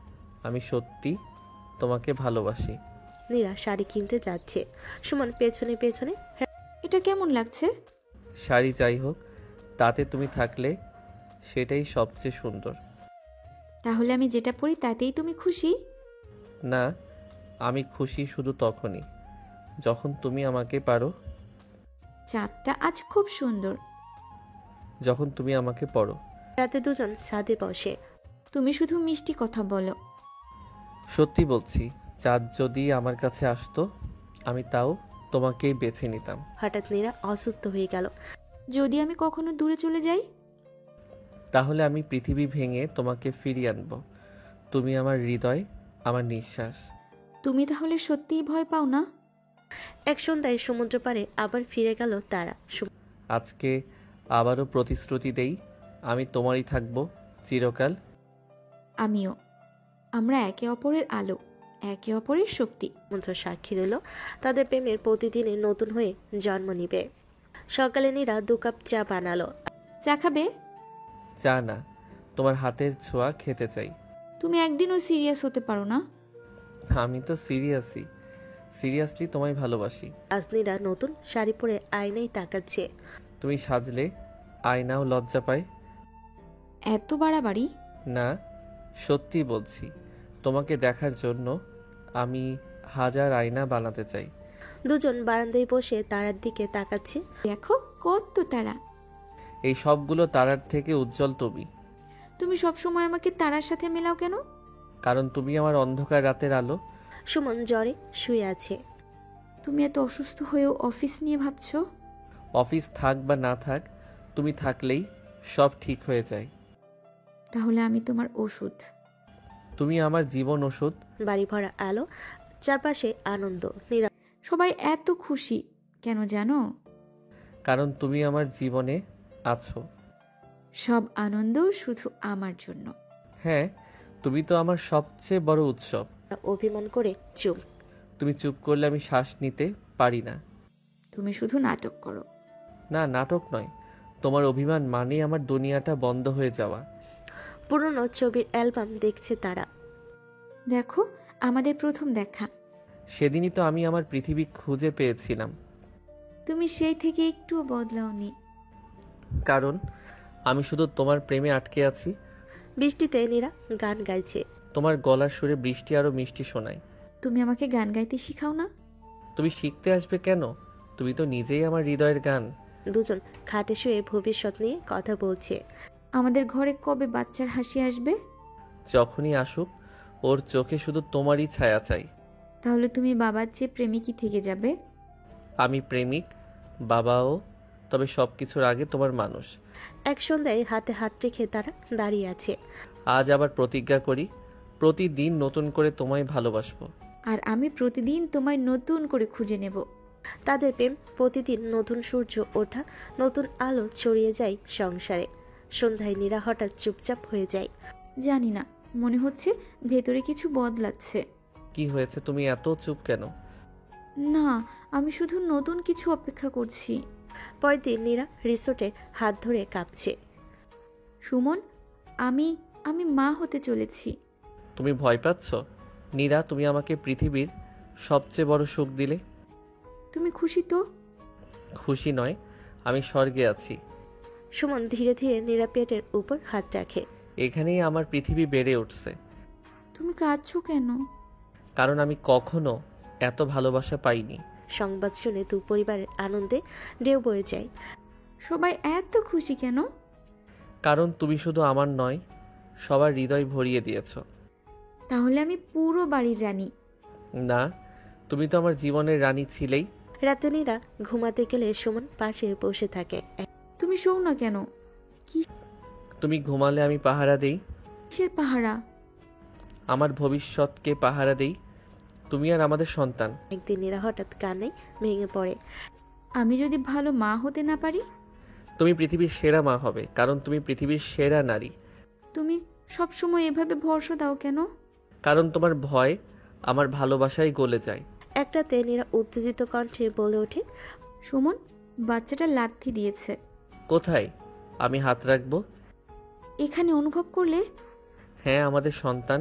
আমি সত্যি তোমাকে ভালোবাসি। নীরা শাড়ি কিনতে যাচ্ছে। সুমন পেছনে পেছনে। এটা কেমন লাগছে? শাড়ি যাই হোক, তাতে তুমি থাকলে সেটাই সবচেয়ে সুন্দর। তাহলে আমি যেটা পরি তাতেই তুমি খুশি? না, আমি খুশি শুধু তখনই যখন তুমি আমাকে পারো। চাঁদটা আজ খুব সুন্দর। যখন তুমি আমাকে পড়ো। রাতে দুজন ছাদে বসে। তুমি শুধু মিষ্টি কথা বলো। সত্যি বলছি, চাঁদ যদি আমার কাছে আসতো আমি তাও তোমাকেই বেছে নিতাম। হঠাৎ নীরা অসুস্থ হয়ে গেল। যদি আমি কখনো দূরে চলে যাই? তাহলে আমি পৃথিবী ভেঙে তোমাকে ফিরিয়ে আনবো। তুমি আমার হৃদয়, আমার নিঃশ্বাস। তুমি তাহলে সত্যিই ভয় পাও না? এক সন্ধ্যায় সমুদ্র পাড়ে আবার ফিরে গেল তারা। আজকে আবারও প্রতিশ্রুতি দেই, আমি তোমারই থাকবো চিরকাল। আমিও। আমরা একে অপরের আলো, একে অপরের শক্তি। সমুদ্র সাক্ষী রইল তাদের প্রেমের প্রতিদিনে নতুন হয়ে জন্ম নিবে। সকালে নীরা 2 কাপ চা বানালো। চা খাবে? চা না, তোমার হাতের ছোঁয়া খেতে চাই। তুমি একদিনও সিরিয়াস হতে পারো না? আমি তো সিরিয়াসলি তোমায় ভালোবাসি। আজ নীরা নতুন শাড়ি পরে আয়নায় তাকাচ্ছে। তুমি সাজলে আয়নাও লজ্জা পায়। এত বাড়াবাড়ি? না, সত্যি বলছি, তোমাকে দেখার জন্য আমি 1000 আয়না বানাতে চাই। দুজন বারান্দায় বসে তারার দিকে তাকাচ্ছে। দেখো কত তারা। এই সবগুলো তারার থেকে উজ্জ্বল তুমি। তুমি সবসময় আমাকে তারার সাথে মেলাও কেন? কারণ তুমি আমার অন্ধকার রাতের আলো। সুমন জ্বরে শুয়ে আছে। তুমি এত অসুস্থ হয়েও অফিস নিয়ে ভাবছো? অফিস থাক বা না থাক, তুমি থাকলেই সব ঠিক হয়ে যায়। তাহলে আমি তোমার ওষুধ। তুমি আমার জীবন ওষুধ। বাড়ি ভরা আলো, চারপাশে আনন্দ। নীরা সবাই এত খুশি কেন জানো? কারণ তুমি আমার জীবনে আছো। সব আনন্দ শুধু আমার জন্য। হ্যাঁ, তুমি তো আমার সবচেয়ে বড় উৎসব। অভিমান করে চুপ। তুমি চুপ করলে আমি শ্বাস নিতে পারি না। তুমি শুধু নাটক করো। না, নাটক নয়। তোমার অভিমান মানেই আমার দুনিয়াটা বন্ধ হয়ে যাওয়া। পুরনো ছবির অ্যালবাম দেখছে তারা। দেখো আমাদের প্রথম দেখা। সেদিনই তো আমি আমার পৃথিবী খুঁজে পেয়েছিলাম। তুমি সেই থেকে একটুও বদলাওনি। কারণ আমি শুধু তোমার প্রেমে আটকে আছি। বৃষ্টিতে নীরা গান গাইছে। তোমার গলার সুরে বৃষ্টি আরো মিষ্টি শোনায়। তুমি আমাকে গান গাইতে শিখাও না? তুমি শিখতে আসবে কেন? তুমি তো নিজেই আমার হৃদয়ের গান। দুজন খাটে শুয়ে ভবিষ্যৎ নিয়ে কথা বলছে। আমাদের ঘরে কবে বাচ্চার হাসি আসবে? যখনই আসুক, ওর চোখে শুধু তোমারই ছায়া চাই। তাহলে তুমি বাবার চেয়ে প্রেমিকই থেকে যাবে? আমি প্রেমিক, বাবাও, তবে সব কিছুর আগে তোমার মানুষ। এক সন্ধ্যায় হাতে হাত রেখে তারা দাঁড়িয়ে আছে। আজ আবার প্রতিজ্ঞা করি, প্রতিদিন নতুন করে তোমায় ভালোবাসবো। আর আমি প্রতিদিন তোমায় নতুন করে খুঁজে নেব। তাদের প্রেম প্রতিদিন নতুন সূর্য ওঠা, নতুন আলো ছড়িয়ে যায় সংসারে। সন্ধ্যায় নীরা হঠাৎ চুপচাপ হয়ে যায়। জানি না, মনে হচ্ছে ভেতরে কিছু বদলাচ্ছে। কি হয়েছে? তুমি এত চুপ কেন? না, আমি শুধু নতুন কিছু অপেক্ষা করছি। পরের দিন নীরা রিসোর্টে হাত ধরে কাঁপছে। সুমন, আমি আমি মা হতে চলেছি। তুমি ভয় পাচ্ছ? নীরা, তুমি আমাকে পৃথিবীর সবচেয়ে বড় সুখ দিলে। তুমি খুশি তো? খুশি নয়, আমি স্বর্গে আছি। সুমন ধীরে ধীরে নীরা পেটের উপর হাত রাখে। এখানেই আমার পৃথিবী বেড়ে উঠছে। তুমি কাঁদছো কেন? কারণ আমি কখনো এত ভালোবাসা পাইনি। সংবাদ শুনে দু পরিবারের আনন্দে ঢেউ বয়ে যায়। সবাই এত খুশি কেন? কারণ তুমি শুধু আমার নয়, সবার হৃদয় ভরিয়ে দিয়েছ। তাহলে আমি পুরো বাড়ির রানী। না, তুমি তো আমার জীবনের রানী ছিলেই। রাতে নীরা ঘুমাতে গেলে সুমন পাশে বসে থাকে। তুমি শোও না কেন? তুমি ঘুমালে আমি পাহারা দেই। কিসের পাহারা? আমার ভবিষ্যৎকে পাহারা দেই, তুমি আর আমাদের সন্তান। একদিন নীরা হঠাৎ কান্নায় ভেঙে পড়ে। আমি যদি ভালো মা হতে না পারি? তুমি পৃথিবীর সেরা মা হবে, কারণ তুমি পৃথিবীর সেরা নারী। তুমি সবসময় এভাবে ভরসা দাও কেন? কারণ তোমার ভয় আমার ভালোবাসায় গলে যায়। এক রাতে নীরা উত্তেজিত কণ্ঠে বলে ওঠে, সুমন, বাচ্চাটা লাথি দিয়েছে। কোথায়? আমি হাত রাখবো। এখানে অনুভব করলে? হ্যাঁ, আমাদের সন্তান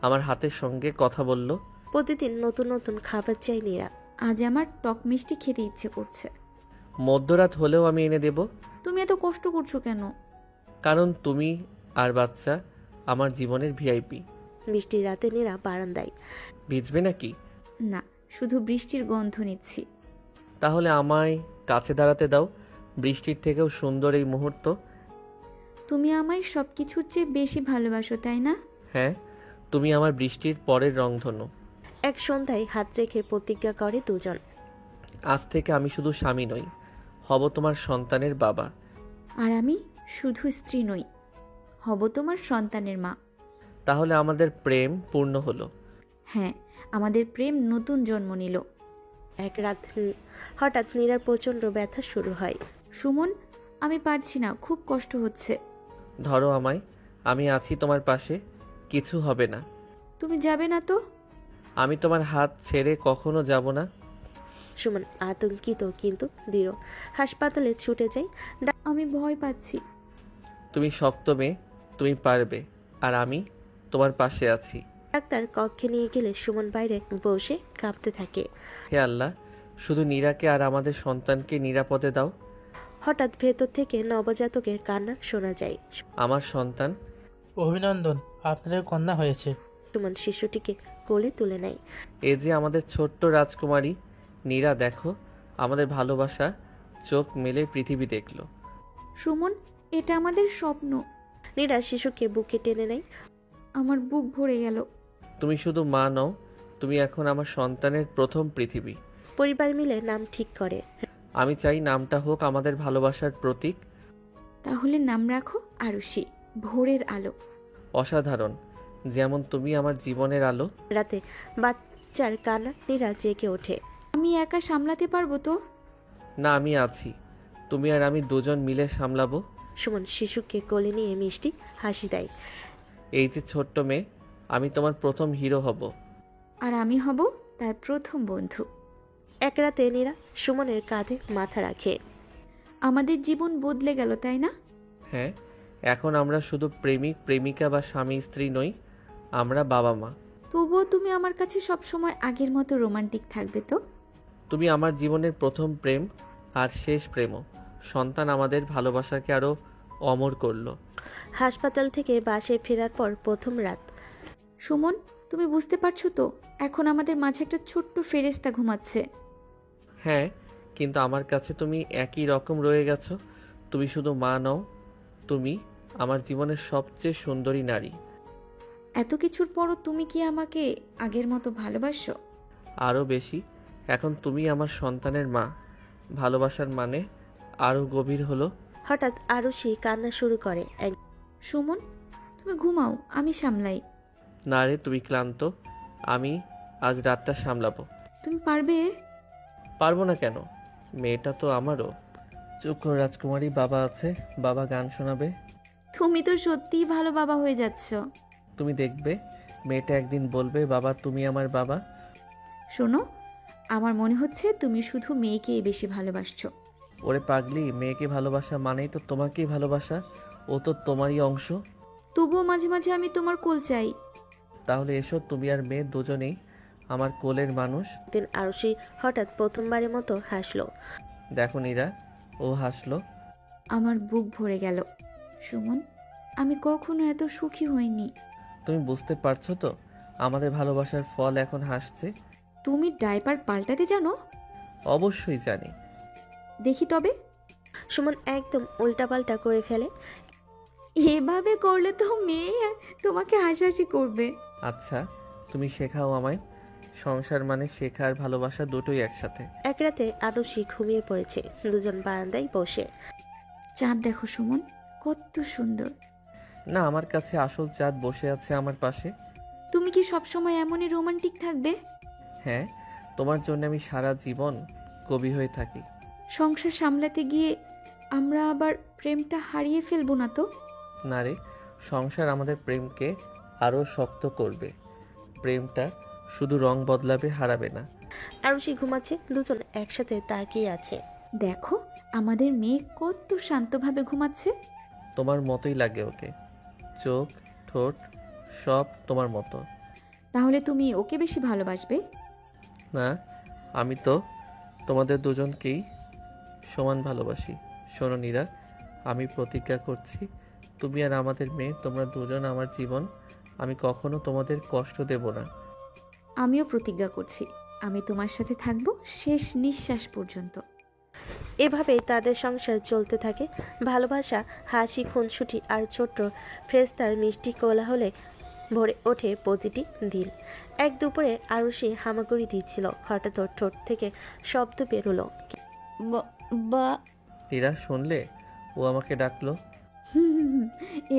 আমার হাতের সঙ্গে কথা বলল। প্রতিদিন নতুন নতুন খাবার চাই নীরা। আজ আমার টক মিষ্টি খেতে ইচ্ছে করছে। মধ্যরাত হলেও আমি এনে দেব। তুমি এত কষ্ট করছো কেন? কারণ তুমি আর বাচ্চা আমার জীবনের ভিআইপি। বৃষ্টির রাতে নীরা বারান্দায়। ভিজবে নাকি? না, শুধু বৃষ্টির গন্ধ নিচ্ছি। তাহলে আমায় কাছে দাঁড়াতে দাও। বৃষ্টির থেকেও সুন্দর এই মুহূর্ত। তুমি আমায় সব কিছুর চেয়ে বেশি ভালোবাসো, তাই না? হ্যাঁ, তুমি আমার বৃষ্টির পরের রংধনু। এক সন্ধ্যায় হাত রেখে প্রতিজ্ঞা করে দুজন। আজ থেকে আমি শুধু স্বামী নই, হব তোমার সন্তানের বাবা। আর আমি শুধু স্ত্রী নই, হব তোমার সন্তানের মা। তাহলে আমাদের প্রেম পূর্ণ হলো। হ্যাঁ, আমাদের প্রেম নতুন জন্ম নিল। এক রাত হঠাৎ নীরার প্রচণ্ড ব্যথা শুরু হয়। সুমন, আমি পারছি না, খুব কষ্ট হচ্ছে। ধরো আমায়, আমি আছি তোমার পাশে, কিছু হবে না। তুমি যাবে না তো? আমি তোমার হাত ছেড়ে কখনো যাব না। সুমন আতঙ্কিত কিন্তু দৃঢ়। হাসপাতালে ছুটে যায়। আমি ভয় পাচ্ছি। তুমি শক্ত মেয়ে, তুমি পারবে, আর আমি তোমার পাশে আছি। ডাক্তার কক্ষে নিয়ে গেলে সুমন বাইরে বসে কাঁপতে থাকে। হে আল্লাহ, শুধু নীরাকে আর আমাদের সন্তানকে নিরাপদে দাও। হঠাৎ ভেতর থেকে নবজাতকের কান্না শোনা যায়। আমার সন্তান। অভিনন্দন, আপনাদের কন্যা হয়েছে। সুমন শিশুটিকে কোলে তুলে নেয়। এ যে আমাদের ছোট্ট রাজকুমারী, নীরা দেখো, আমাদের ভালোবাসা চোখ মেলে পৃথিবী দেখলো। সুমন, এটা আমাদের স্বপ্ন। নীরা শিশুকে বুকে টেনে নেয়। আমার বুক ভরে গেল। তুমি শুধু মা নও, তুমি এখন আমার সন্তানের প্রথম পৃথিবী। পরিবার মিলে নাম ঠিক করে। আমি চাই নামটা হোক আমাদের ভালোবাসার প্রতীক। তাহলে নাম রাখো আরুষি, ভোরের আলো। অসাধারণ, যেমন তুমি আমার জীবনের আলো। রাতে বাচ্চার কান্না নীরা জেগে ওঠে। আমি একা সামলাতে পারবো তো? না, আমি আছি। তুমি আর আমি দুজন মিলে সামলাবো। সুমন শিশুকে কোলে নিয়ে মিষ্টি হাসি দেয়। এই যে ছোট্ট মেয়ে, আমি তোমার প্রথম হিরো হব। আর আমি হব তার প্রথম বন্ধু। এক রাতে নীরা সুমনের কাঁধে মাথা রাখে। আমাদের জীবন বদলে গেল, তাই না? হ্যাঁ, এখন আমরা শুধু প্রেমিক প্রেমিকা বা স্বামী স্ত্রী নই, আমরা বাবা মা। তবুও তুমি আমার কাছে সবসময় আগের মতো রোমান্টিক থাকবে তো? তুমি আমার জীবনের প্রথম প্রেম আর শেষ প্রেমও। সন্তান আমাদের ভালোবাসাকে আরও অমর করলো। হাসপাতাল থেকে বাসে ফেরার পর প্রথম রাত। সুমন, তুমি বুঝতে পারছো তো, এখন আমাদের মাঝে একটা ছোট্ট ফেরেশতা ঘুমাচ্ছে। হ্যাঁ, কিন্তু আমার কাছে তুমি একই রকম রয়ে গেছো। তুমি শুধু মা নও, তুমি আমার জীবনের সবচেয়ে সুন্দরী নারী। এত কিছুর পরও তুমি কি আমাকে আগের মতো ভালোবাসো? আরও বেশি। এখন তুমি আমার সন্তানের মা। ভালোবাসার মানে আরও গভীর হলো। হঠাৎ আরুষি কান্না শুরু করে। সুমন, তুমি ঘুমাও, আমি সামলাই। না রে, তুমি ক্লান্ত, আমি আজ রাতটা সামলাবো। তুমি পারবে? পারবো না কেন? মেয়েটা তো আমারও। চুপ করো রাজকুমারী, বাবা আছে, বাবা গান শোনাবে। তুমি তো সত্যিই ভালো বাবা হয়ে যাচ্ছ। তুমি দেখবে মেয়েটা একদিন বলবে, বাবা তুমি আমার বাবা। শোনো, আমার মনে হচ্ছে তুমি শুধু মেয়েকেই বেশি ভালোবাসছো। ওরে পাগলি, মেয়েকে ভালোবাসা মানেই তো তোমাকেই ভালোবাসা। ও তো তোমারই অংশ। তবুও মাঝে মাঝে আমি তোমার কোল চাই। তাহলে এসো, তুমি আর মেয়ে দুজনেই আমার কোলের মানুষ। দিন আরুষি হঠাৎ প্রথমবারের মতো হাসলো। দেখো নীরা, ও হাসলো। আমার বুক ভরে গেল। সুমন, আমি কখনো এত সুখী হইনি। তুমি বুঝতে পারছো তো, আমাদের ভালোবাসার ফল এখন হাসছে। তুমি ডাইপার পাল্টাতে জানো? অবশ্যই জানি। দেখি তবে। সুমন একদম উল্টাপাল্টা করে ফেলে। এভাবে করলে তো মেয়ে তোমাকে হাসাহাসি করবে। আচ্ছা, তুমি শেখাও আমায়। সংসার মানে শেখা আর ভালোবাসা দুটোই একসাথে। এক রাতে আরুষি ঘুমিয়ে পড়েছে। দুজন বারান্দায় বসে। চাঁদ দেখো সুমন, কত সুন্দর। না, আমার কাছে আসল চাঁদ বসে আছে আমার পাশে। তুমি কি সবসময় এমনই রোমান্টিক থাকবে? হ্যাঁ, তোমার জন্য আমি সারা জীবন কবি হয়ে থাকি। সংসার সামলাতে গিয়ে আমরা আবার প্রেমটা হারিয়ে ফেলবো না তো? না রে, সংসার আমাদের প্রেমকে আরও শক্ত করবে। প্রেমটা শুধু রং বদলাবে, হারাবে না। আরুষি ঘুমাচ্ছে। দুজন একসাথে তাকিয়ে আছে। দেখো, আমাদের মেয়ে কত শান্তভাবে ঘুমাচ্ছে। তোমার মতোই লাগে ওকে, চোখ ঠোঁট সব তোমার মতো। তাহলে তুমি ওকে বেশি ভালোবাসবে? না, আমি তো তোমাদের দুজনকেই সমান ভালোবাসি। শোনো নীরা, আমি প্রতিজ্ঞা করছি, তুমি আর আমাদের মেয়ে, তোমরা দুজন আমার জীবন। আমি কখনো তোমাদের কষ্ট দেব না। আমিও প্রতিজ্ঞা করছি, আমি তোমার সাথে থাকবো শেষ নিঃশ্বাস পর্যন্ত। এভাবেই তাদের সংসার চলতে থাকে। ভালোবাসা, হাসি, খুনসুটি আর ছোট্ট ফেরেশতার মিষ্টি কোলাহলে ভরে ওঠে প্রতিটি দিন। এক দুপুরে আরুষি হামাগুড়ি দিচ্ছিল। হঠাৎ ওর ঠোঁট থেকে শব্দ বেরোলো। নীরা, শুনলে? ও আমাকে ডাকলো।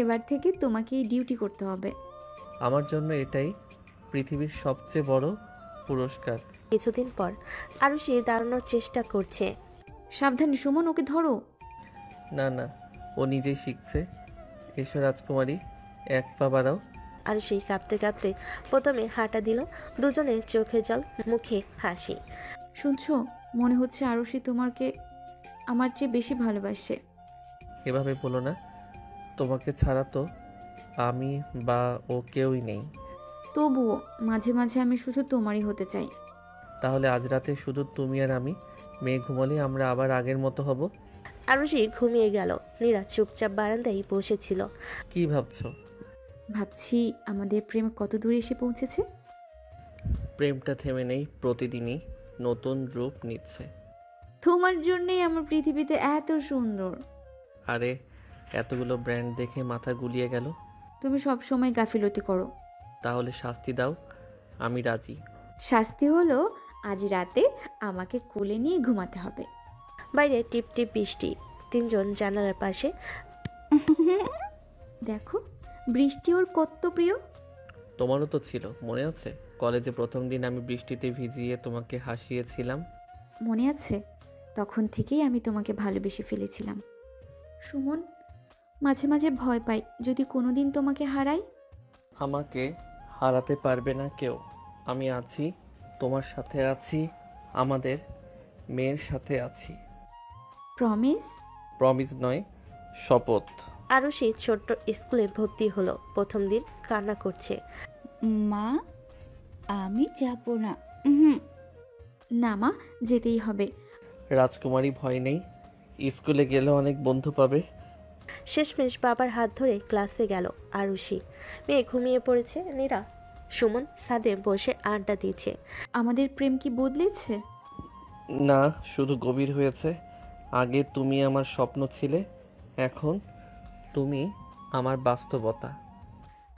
এবার থেকে তোমাকেই ডিউটি করতে হবে। আমার জন্য এটাই পৃথিবীর সবচেয়ে বড় পুরস্কার। কিছুদিন পর আরুষি দাঁড়ানোর চেষ্টা করছে। সাবধানে সুমন, ওকে ধরো। না না, ও নিজেই শিখছে। এসো রাজকুমারী, এক পা বাড়াও। আরুষি কাঁপতে কাঁপতে প্রথমে হাঁটা দিল। দুজনের চোখে জল, মুখে হাসি। শুনছো, মনে হচ্ছে আরুষি তোমাকে আমার চেয়ে বেশি ভালোবাসে। এভাবে বলো না, তোমাকে ছাড়া তো আমি বা ও কেউই নেই। তবুও মাঝে মাঝে আমি শুধু তোমারই হতে চাই। তাহলে আজ রাতে শুধু তুমি আর আমি। মেয়ে ঘুমালে আমরা আবার আগের মতো হব। আরুষি ঘুমিয়ে গেল। নীরা চুপচাপ বারান্দায় বসেছিল। কি ভাবছো? ভাবছি আমাদের প্রেম কত দূরে এসে পৌঁছেছে। প্রেমটা থেমে নেই, প্রতিদিনই নতুন রূপ নিচ্ছে। তোমার জন্যই আমার পৃথিবীতে এত সুন্দর। আরে এতগুলো ব্র্যান্ড দেখে মাথা গুলিয়ে গেল। তুমি সব সময় গাফিলতি করো। তাহলে শাস্তি দাও, আমি রাজি। শাস্তি হলো আজ রাতে আমাকে কোলে নিয়ে ঘুমাতে হবে। বাইরে টিপ টিপ বৃষ্টি। তিনজন জানালার পাশে। দেখো বৃষ্টি ওর কত প্রিয়। তোমারও তো ছিল, মনে আছে? কলেজে প্রথম দিন আমি বৃষ্টিতে ভিজিয়ে তোমাকে হাসিয়েছিলাম। মনে আছে? তখন থেকেই আমি তোমাকে ভালোবেসে ফেলেছিলাম। সুমন, মাঝে মাঝে ভয় পাই যদি কোনোদিন তোমাকে হারাই। আমাকে হারাতে পারবে না কেউ। আমি আছি, তোমার সাথে আছি, আমাদের মেয়ের সাথে আছি। প্রমিস? প্রমিস নয়, শপথ। আরুষি ছোট্ট স্কুলে ভর্তি হলো। প্রথম দিন কান্না করছে। মা, আমি যাব না। না মা, যেতেই হবে। রাজকুমারী, ভয় নেই, স্কুলে গেলে অনেক বন্ধু পাবে। শেষমেশ বাবার হাত ধরে ক্লাসে গেল আরুষি। মেয়ে ঘুমিয়ে পড়েছে। নীরা সুমন ছাদে বসে আড্ডা দিচ্ছে। আমাদের প্রেম কি বদলেছে? না, শুধু গভীর হয়েছে। আগে তুমি আমার স্বপ্ন ছিলে, এখন তুমি আমার বাস্তবতা।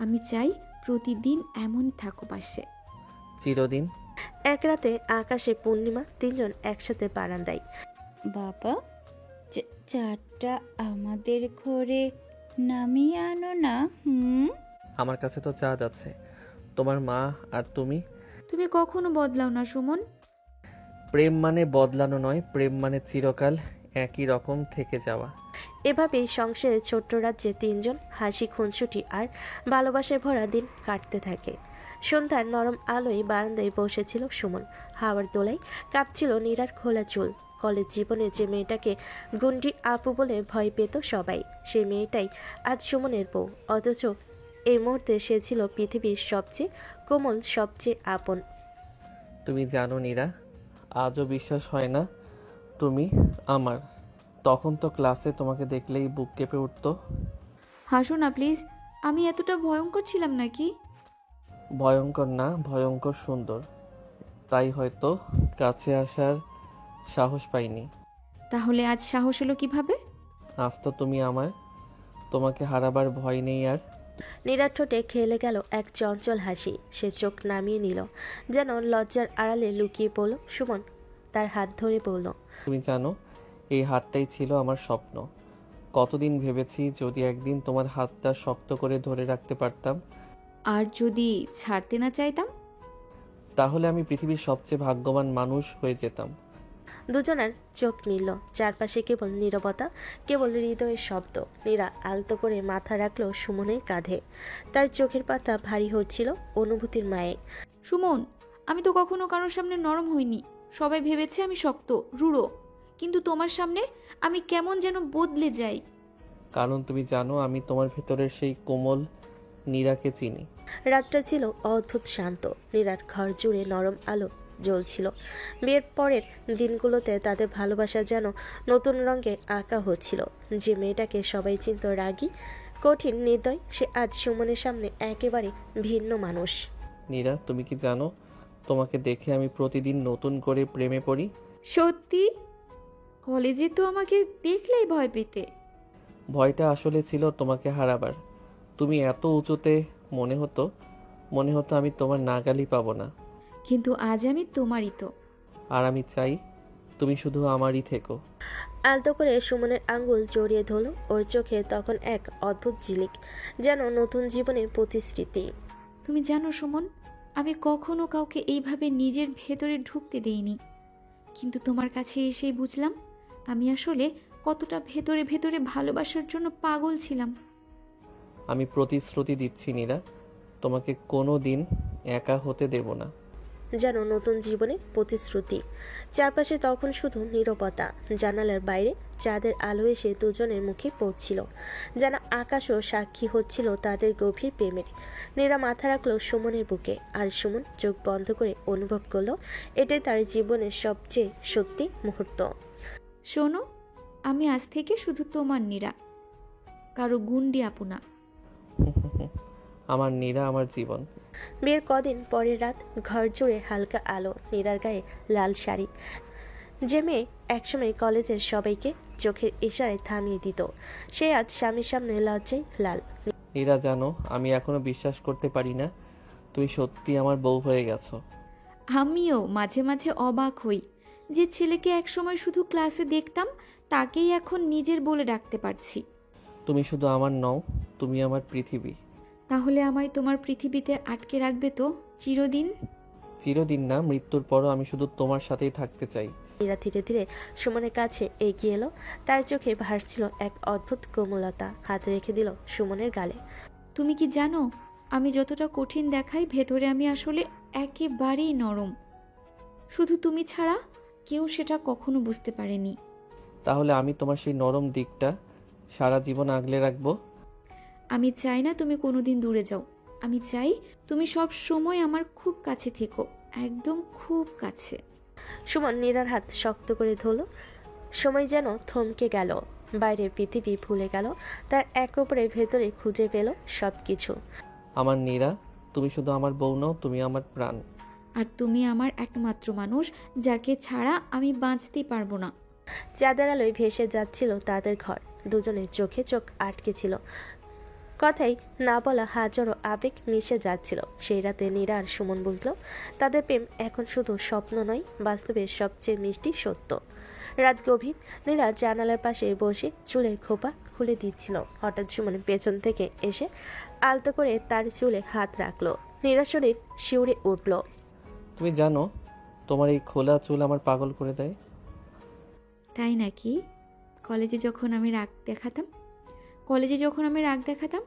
আমি চাই প্রতিদিন এমন থাকো পাশে। চিরদিন। এক রাতে আকাশে পূর্ণিমা। তিনজন একসাথে বারান্দায়। বাবা, চাটা আমাদের ঘরে নামিয়ে আনো না। আমার কাছে তো চাঁদ আছে, তোমার মা আর তুমি। তুমি কখনো বদলাও না সুমন। প্রেম মানে বদলানো নয়, প্রেম মানে চিরকাল একই রকম থেকে যাওয়া। এভাবেই সংসারের ছোট্ট রাজ্যে তিনজন হাসি খুনসুটি আর ভালোবাসায় ভরা দিন কাটতে থাকে। সন্ধ্যার নরম আলোয় বারান্দায় বসেছিল সুমন। হাওয়ার দোলায় কাঁপছিল নীরার খোলা চুল। কলেজ জীবনে যে মেয়েটাকে গুন্ডি আপু বলে ভয় পেত সবাই, সেই মেয়েটাই আজ সুমনের বউ। অথচ এই মুহূর্তে সে ছিল পৃথিবীর সবচেয়ে কোমল, সবচেয়ে আপন। তুমি জানো নীরা, আজও বিশ্বাস হয় না তুমি আমার। তখন তো ক্লাসে তোমাকে দেখলেই বুক কেঁপে উঠতো। হাসো না প্লিজ। আমি এতটা ভয়ঙ্কর ছিলাম নাকি? ভয়ঙ্কর না, ভয়ঙ্কর সুন্দর। তাই হয়তো কাছে আসার সাহস পাইনি। তাহলে আজ সাহস এলো কিভাবে? আজ তো তুমি আমার, তোমাকে হারাবার ভয় নেই আর। নীরার ঠোঁটে খেলে গেল এক চঞ্চল হাসি। সে চোখ নামিয়ে নিল, যেন লজ্জার আড়ালে লুকিয়ে পড়ল। সুমন তার হাত ধরে বলল, তুমি জানো, এই হাতটাই ছিল আমার স্বপ্ন। কতদিন ভেবেছি যদি একদিন তোমার হাতটা শক্ত করে ধরে রাখতে পারতাম। আর যদি ছাড়তে না চাইতাম? তাহলে আমি পৃথিবীর সবচেয়ে ভাগ্যবান মানুষ হয়ে যেতাম। দুজনের চোখ মিলল। চারপাশে কেবল নীরবতা, কেবল হৃদয়ের শব্দ। নীরা আলতো করে মাথা রাখল সুমনের কাঁধে। তার চোখের পাতা ভারী হচ্ছিল অনুভূতির মায়ে। সুমন, আমি তো কখনো কারোর সামনে নরম হইনি। সবাই ভেবেছে আমি শক্ত, রূঢ়। কিন্তু তোমার সামনে আমি কেমন যেন বদলে যাই। কারণ তুমি জানো, আমি তোমার ভেতরের সেই কোমল নীরাকে চিনি। রাতটা ছিল অদ্ভুত শান্ত। নীরার ঘর জুড়ে নরম আলো জ্বলছিল। বিয়ের পরের দিনগুলোতে তাদের ভালোবাসা যেন নতুন রঙে আঁকা হচ্ছিল। যে মেয়েটাকে সবাই চিনত রাগী, কঠিন, নির্দয়, সে আজ সুমনের সামনে একেবারে ভিন্ন মানুষ। নীরা, তুমি কি জানো, তোমাকে দেখে আমি প্রতিদিন নতুন করে প্রেমে পড়ি। সত্যি? কলেজে তো আমাকে দেখলেই ভয় পেতে। ভয়টা আসলে ছিল তোমাকে হারাবার। তুমি এত উঁচুতে, মনে হতো আমি তোমার নাগালই পাবো না। কিন্তু আজ আমি তোমারই তো। আর আমি চাই তুমি শুধু আমারই থেকো। আলতো করে সুমনের আঙ্গুল জড়িয়ে ধরল। ওর চোখে তখন এক অদ্ভুত ঝিলিক, যেন নতুন জীবনের প্রতিশ্রুতি। তুমি জানো সুমন, আমি কখনো কাউকে এইভাবে নিজের ভেতরে ঢুকতে দেইনি। কিন্তু তোমার কাছে এসেই বুঝলাম আমি আসলে কতটা ভেতরে ভেতরে ভালোবাসার জন্য পাগল ছিলাম। আমি প্রতিশ্রুতি দিচ্ছি নীরা, তোমাকে কোনো দিন একা হতে দেব না। যেন নতুন জীবনে প্রতিশ্রুতি। চারপাশে তখন শুধু নীরবতা। জানালার বাইরে চাঁদের আলো এসে দুজনের মুখে পড়ছিল, যেন আকাশও সাক্ষী হচ্ছিল তাদের গভীর প্রেমের। নীরা মাথা রাখলো সুমনের বুকে, আর সুমন চোখ বন্ধ করে অনুভব করলো এটাই তার জীবনের সবচেয়ে সত্যি মুহূর্ত। শোনো, আমি আজ থেকে শুধু তোমার নীরা, কারো গুন্ডি আপু না। আমার নীরা, আমার জীবন। বিয়ের কদিন পরের রাত, ঘর জুড়ে হালকা আলো, নীরার গায়ে লাল শাড়ি। যে মেয়ে একসময় কলেজের সবাইকে চোখের ইশারায় থামিয়ে দিত, সে আজ স্বামীর সামনে লজ্জায় লাল। নীরা, জানো আমি এখনো বিশ্বাস করতে পারি না তুমি সত্যি আমার বউ হয়ে গেছো। আমিও মাঝে মাঝে অবাক হই, যে ছেলেকে একসময় শুধু ক্লাসে দেখতাম তাকেই এখন নিজের বলে ডাকতে পারছি। তুমি শুধু আমার নও, তুমি আমার পৃথিবী। তাহলে আমায় তোমার পৃথিবীতে আটকে রাখবে তো চিরদিন? চিরদিন না, মৃত্যুর পরও আমি শুধু তোমার সাথেই থাকতে চাই। নীরা ধীরে ধীরে সুমনের কাছে এগিয়ে এলো। তার চোখে ভাসছিল এক অদ্ভুত কোমলতা। হাত রেখে দিল সুমনের গালে। তুমি কি জানো, আমি যতটা কঠিন দেখাই, ভেতরে আমি আসলে একেবারেই নরম। শুধু তুমি ছাড়া কেউ সেটা কখনো বুঝতে পারেনি। তাহলে আমি তোমার সেই নরম দিকটা সারা জীবন আগলে রাখবো। আমি চাই না তুমি কোনোদিন দূরে যাও। আমি চাই তুমি সব সময় আমার খুব কাছে থেকো, একদম খুব কাছে। সুমন নীরার হাত শক্ত করে ধরল। সময় যেন থমকে গেল, বাইরের পৃথিবী ভুলে গেল, তার এক অপরের ভেতরে খুঁজে পেল সবকিছু। আমার নীরা, তুমি শুধু আমার বউ নও, তুমি আমার প্রাণ। আর তুমি আমার একমাত্র মানুষ, যাকে ছাড়া আমি বাঁচতেই পারবো না। চাঁদের আলোয় ভেসে যাচ্ছিল তাদের ঘর। দুজনের চোখে চোখ আটকে ছিল, কথাই না বলা হাজারো আবেগ মিশে যাচ্ছিল। সেই রাতে নীরা আর সুমন বুঝলো, তাদের প্রেম এখন শুধু স্বপ্ন নয়, বাস্তবের সবচেয়ে মিষ্টি সত্য। রাত গভীর। নীরা জানালার পাশে বসে চুলের খোপা খুলে দিচ্ছিল। হঠাৎ সুমন পেছন থেকে এসে আলতো করে তার চুলে হাত রাখলো। নীরা শরীর শিউরে উঠল। তুমি জানো, তোমার এই খোলা চুল আমার পাগল করে দেয়। তাই নাকি? কলেজে যখন আমি রাগ দেখাতাম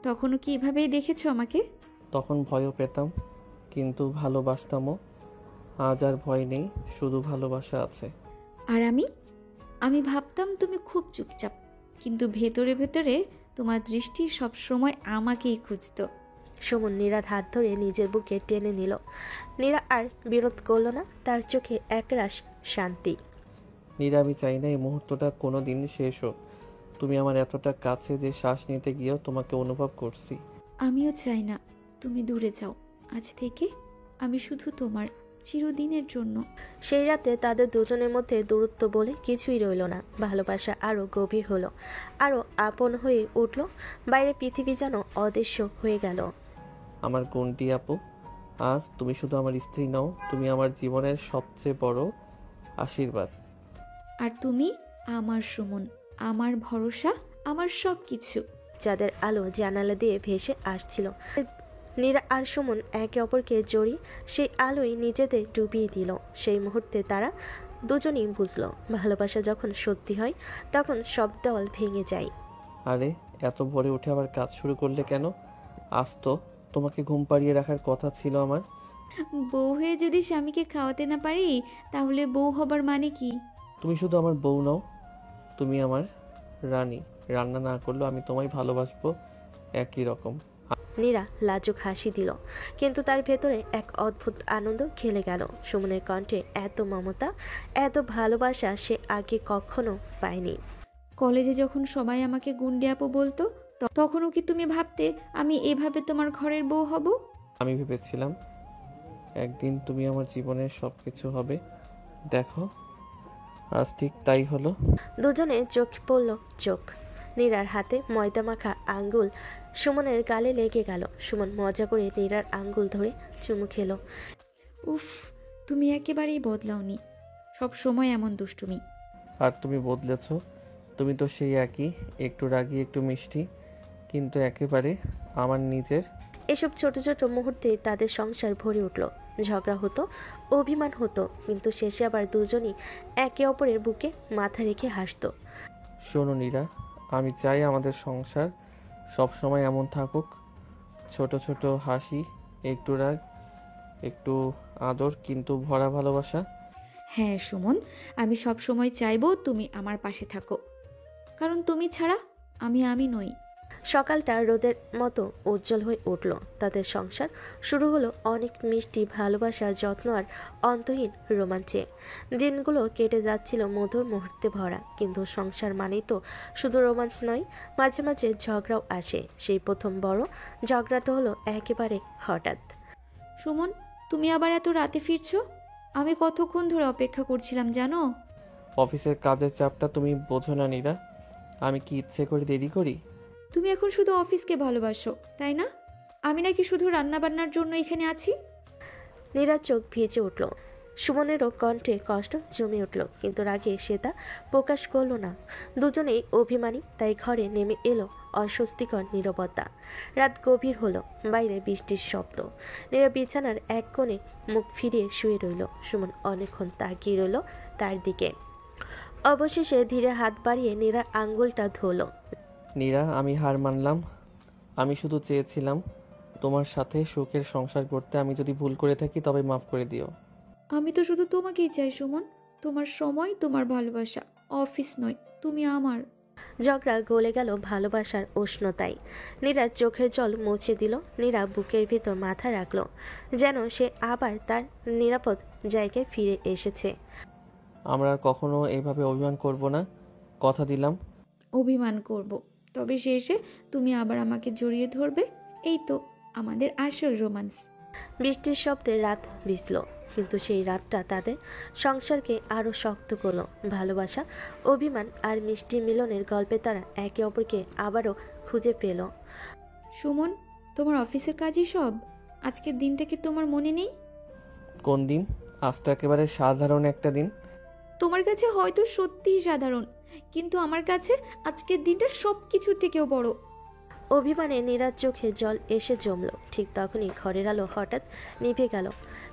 তখনও কি এভাবেই দেখেছো আমাকে? তখন ভয়ও পেতাম, কিন্তু ভালোবাসতামও। আজ আর ভয় নেই, শুধু ভালোবাসা আছে। আর আমি ভাবতাম তুমি খুব চুপচাপ, কিন্তু ভেতরে ভেতরে তোমার দৃষ্টি সব সময় আমাকেই খুঁজতো। সুমন নীরার হাত ধরে নিজের বুকে টেনে নিল। নীরা আর বিরোধ করল না, তার চোখে একরাশ শান্তি। নীরা, আমি চাই না এই মুহূর্তটা কোনো দিন শেষ হোক। তুমি আমার এতটা কাছে যে শ্বাস নিতে গিয়েও তোমাকে অনুভব করছি। আমিও চাই না তুমি দূরে যাও। আজ থেকে আমি শুধু তোমার, চিরদিনের জন্য। সেই রাতে তাদের দুজনের মধ্যে দূরত্ব বলে কিছুই রইল না। ভালোবাসা আরো গভীর হলো, আরো আপন হয়ে উঠল। বাইরে পৃথিবী যেন অদৃশ্য হয়ে গেল। আমার গুণটি আপু, আজ তুমি শুধু আমার স্ত্রী নও, তুমি আমার জীবনের সবচেয়ে বড় আশীর্বাদ। আর তুমি আমার সুমন, আমার ভরসা, আমার সব কিছু। যাদের আলো জানালা দিয়ে ভেসে আসছিল, নীরা আর সুমন একে অপরকে জড়িয়ে সেই আলোয় নিজেদের ডুবিয়ে দিল। সেই মুহূর্তে তারা দুজনেই বুঝলো, ভালোবাসা যখন সত্যি হয় তখন সব দেওয়াল ভেঙে যায়। আরে, এত ভোরে উঠে আবার কাজ শুরু করলে কেন? আজ তো তোমাকে ঘুম পাড়িয়ে রাখার কথা ছিল আমার। বউ হয়ে যদি স্বামীকে খাওয়াতে না পারি, তাহলে বউ হবার মানে কি? তুমি শুধু আমার বউ নও, তুমি আমার রানী। রান্না না করলেও আমি তোমায় ভালোবাসবো একই রকম। নীরা লাজুক হাসি দিল, কিন্তু তার ভেতরে এক অদ্ভুত আনন্দ খেলে গেল। সুমনের কণ্ঠে এত মমতা, এত ভালোবাসা সে আগে কখনো পায়নি। কলেজে যখন সবাই আমাকে গুন্ডে আপু বলতো, তখনও কি তুমি ভাবতে আমি এভাবে তোমার ঘরের বউ হব? আমি ভেবেছিলাম একদিন তুমি আমার জীবনের সবকিছু হবে। দেখো, আজ ঠিক তাই হলো। দুজনে চোখ পড়ল চোখ। নীরার হাতে ময়দা মাখা আঙ্গুল সুমনের গালে লেগে গেল। সুমন মজা করে নীরার আঙ্গুল ধরে চুমু খেলো। উফ, তুমি একেবারেই বদলাওনি, সব সময় এমন দুষ্টুমি। আর তুমি বদলেছ, তুমি তো সেই একই, একটু রাগী, একটু মিষ্টি, কিন্তু একেবারে আমার নিজের। এসব ছোট ছোট মুহূর্তে তাদের সংসার ভরে উঠল। ঝগড়া হতো, অভিমান হতো, কিন্তু শেষে আবার দুজনই একে অপরের বুকে মাথা রেখে হাসতো। শোনো নীরা, আমি চাই আমাদের সংসার সব সময় এমন থাকুক। ছোট ছোট হাসি, একটু রাগ, একটু আদর, কিন্তু ভরা ভালোবাসা। হ্যাঁ সুমন, আমি সব সময় চাইবো তুমি আমার পাশে থাকো, কারণ তুমি ছাড়া আমি নই। সকালটা রোদের মতো উজ্জ্বল হয়ে উঠল। তাদের সংসার শুরু হলো অনেক মিষ্টি ভালোবাসা, যত্ন আর অন্তহীন রোমাঞ্চে। দিনগুলো কেটে যাচ্ছিল মধুর মুহূর্তে ভরা। কিন্তু সংসার মানেই তো শুধু রোমাঞ্চ নয়, মাঝে মাঝে ঝগড়াও আসে। সেই প্রথম বড় ঝগড়াটা হলো একেবারে হঠাৎ। সুমন, তুমি আবার এত রাতে ফিরছো? আমি কতক্ষণ ধরে অপেক্ষা করছিলাম জানো? অফিসের কাজের চাপটা তুমি বোঝো না নীরা, আমি কি ইচ্ছে করে দেরি করি? তুমি এখন শুধু অফিসকে ভালোবাসো, তাই না? আমি নাকি শুধু রান্নাবান্নার জন্য এখানে আছি? নীরার চোখ ভিজে উঠল। সুমনেরও কণ্ঠে কষ্ট জমে উঠল, কিন্তু রাগে সে তা প্রকাশ করল না। দুজনেই অভিমানী, তাই ঘরে নেমে এলো অস্বস্তিকর নীরবতা। রাত গভীর হলো, বাইরে বৃষ্টির শব্দ। নীরা বিছানার এক কোণে মুখ ফিরিয়ে শুয়ে রইল। সুমন অনেকক্ষণ তাকিয়ে রইল তার দিকে। অবশেষে ধীরে হাত বাড়িয়ে নীরার আঙ্গুলটা ধরল। নীরা, আমি হার মানলাম। আমি শুধু চেয়েছিলাম তোমার সাথে সুখের সংসার করতে। আমি যদি ভুল করে থাকি তবে মাফ করে দিও। আমি তো শুধু তোমাকেই চাই সুমন। তোমার সময়, তোমার ভালোবাসা, অফিস নয়, তুমি আমার। ঝগড়া গলে গেল ভালোবাসার উষ্ণতায়। নীরা চোখের জল মুছে দিল। নীরা বুকের ভিতর মাথা রাখল, যেন সে আবার তার নিরাপদ জায়গায় ফিরে এসেছে। আমরা আর কখনো এইভাবে অভিমান করব না, কথা দিলাম। অভিমান করব, তবে শেষে তুমি আবার আমাকে জড়িয়ে ধরবে। এই তো আমাদের আসল রোমান্স। বৃষ্টির শব্দে রাত ভিজল, কিন্তু সেই রাতটা তাদের সংসারকে আরো শক্ত করলো। ভালোবাসা, অভিমান আর মিষ্টি মিলনের গল্পে তারা একে অপরকে আবারও খুঁজে পেল। সুমন, তোমার অফিসের কাজই সব? আজকের দিনটা কি তোমার মনে নেই? কোন দিন? আজ তো একেবারে সাধারণ একটা দিন। তোমার কাছে হয়তো সত্যিই সাধারণ, কিন্তু আমার কাছে আজকের দিনটা সব কিছুর থেকেও বড়। অভিমানে নীরার চোখে জল এসে জমল। ঠিক তখনই ঘরের আলো হঠাৎ নিভে গেল।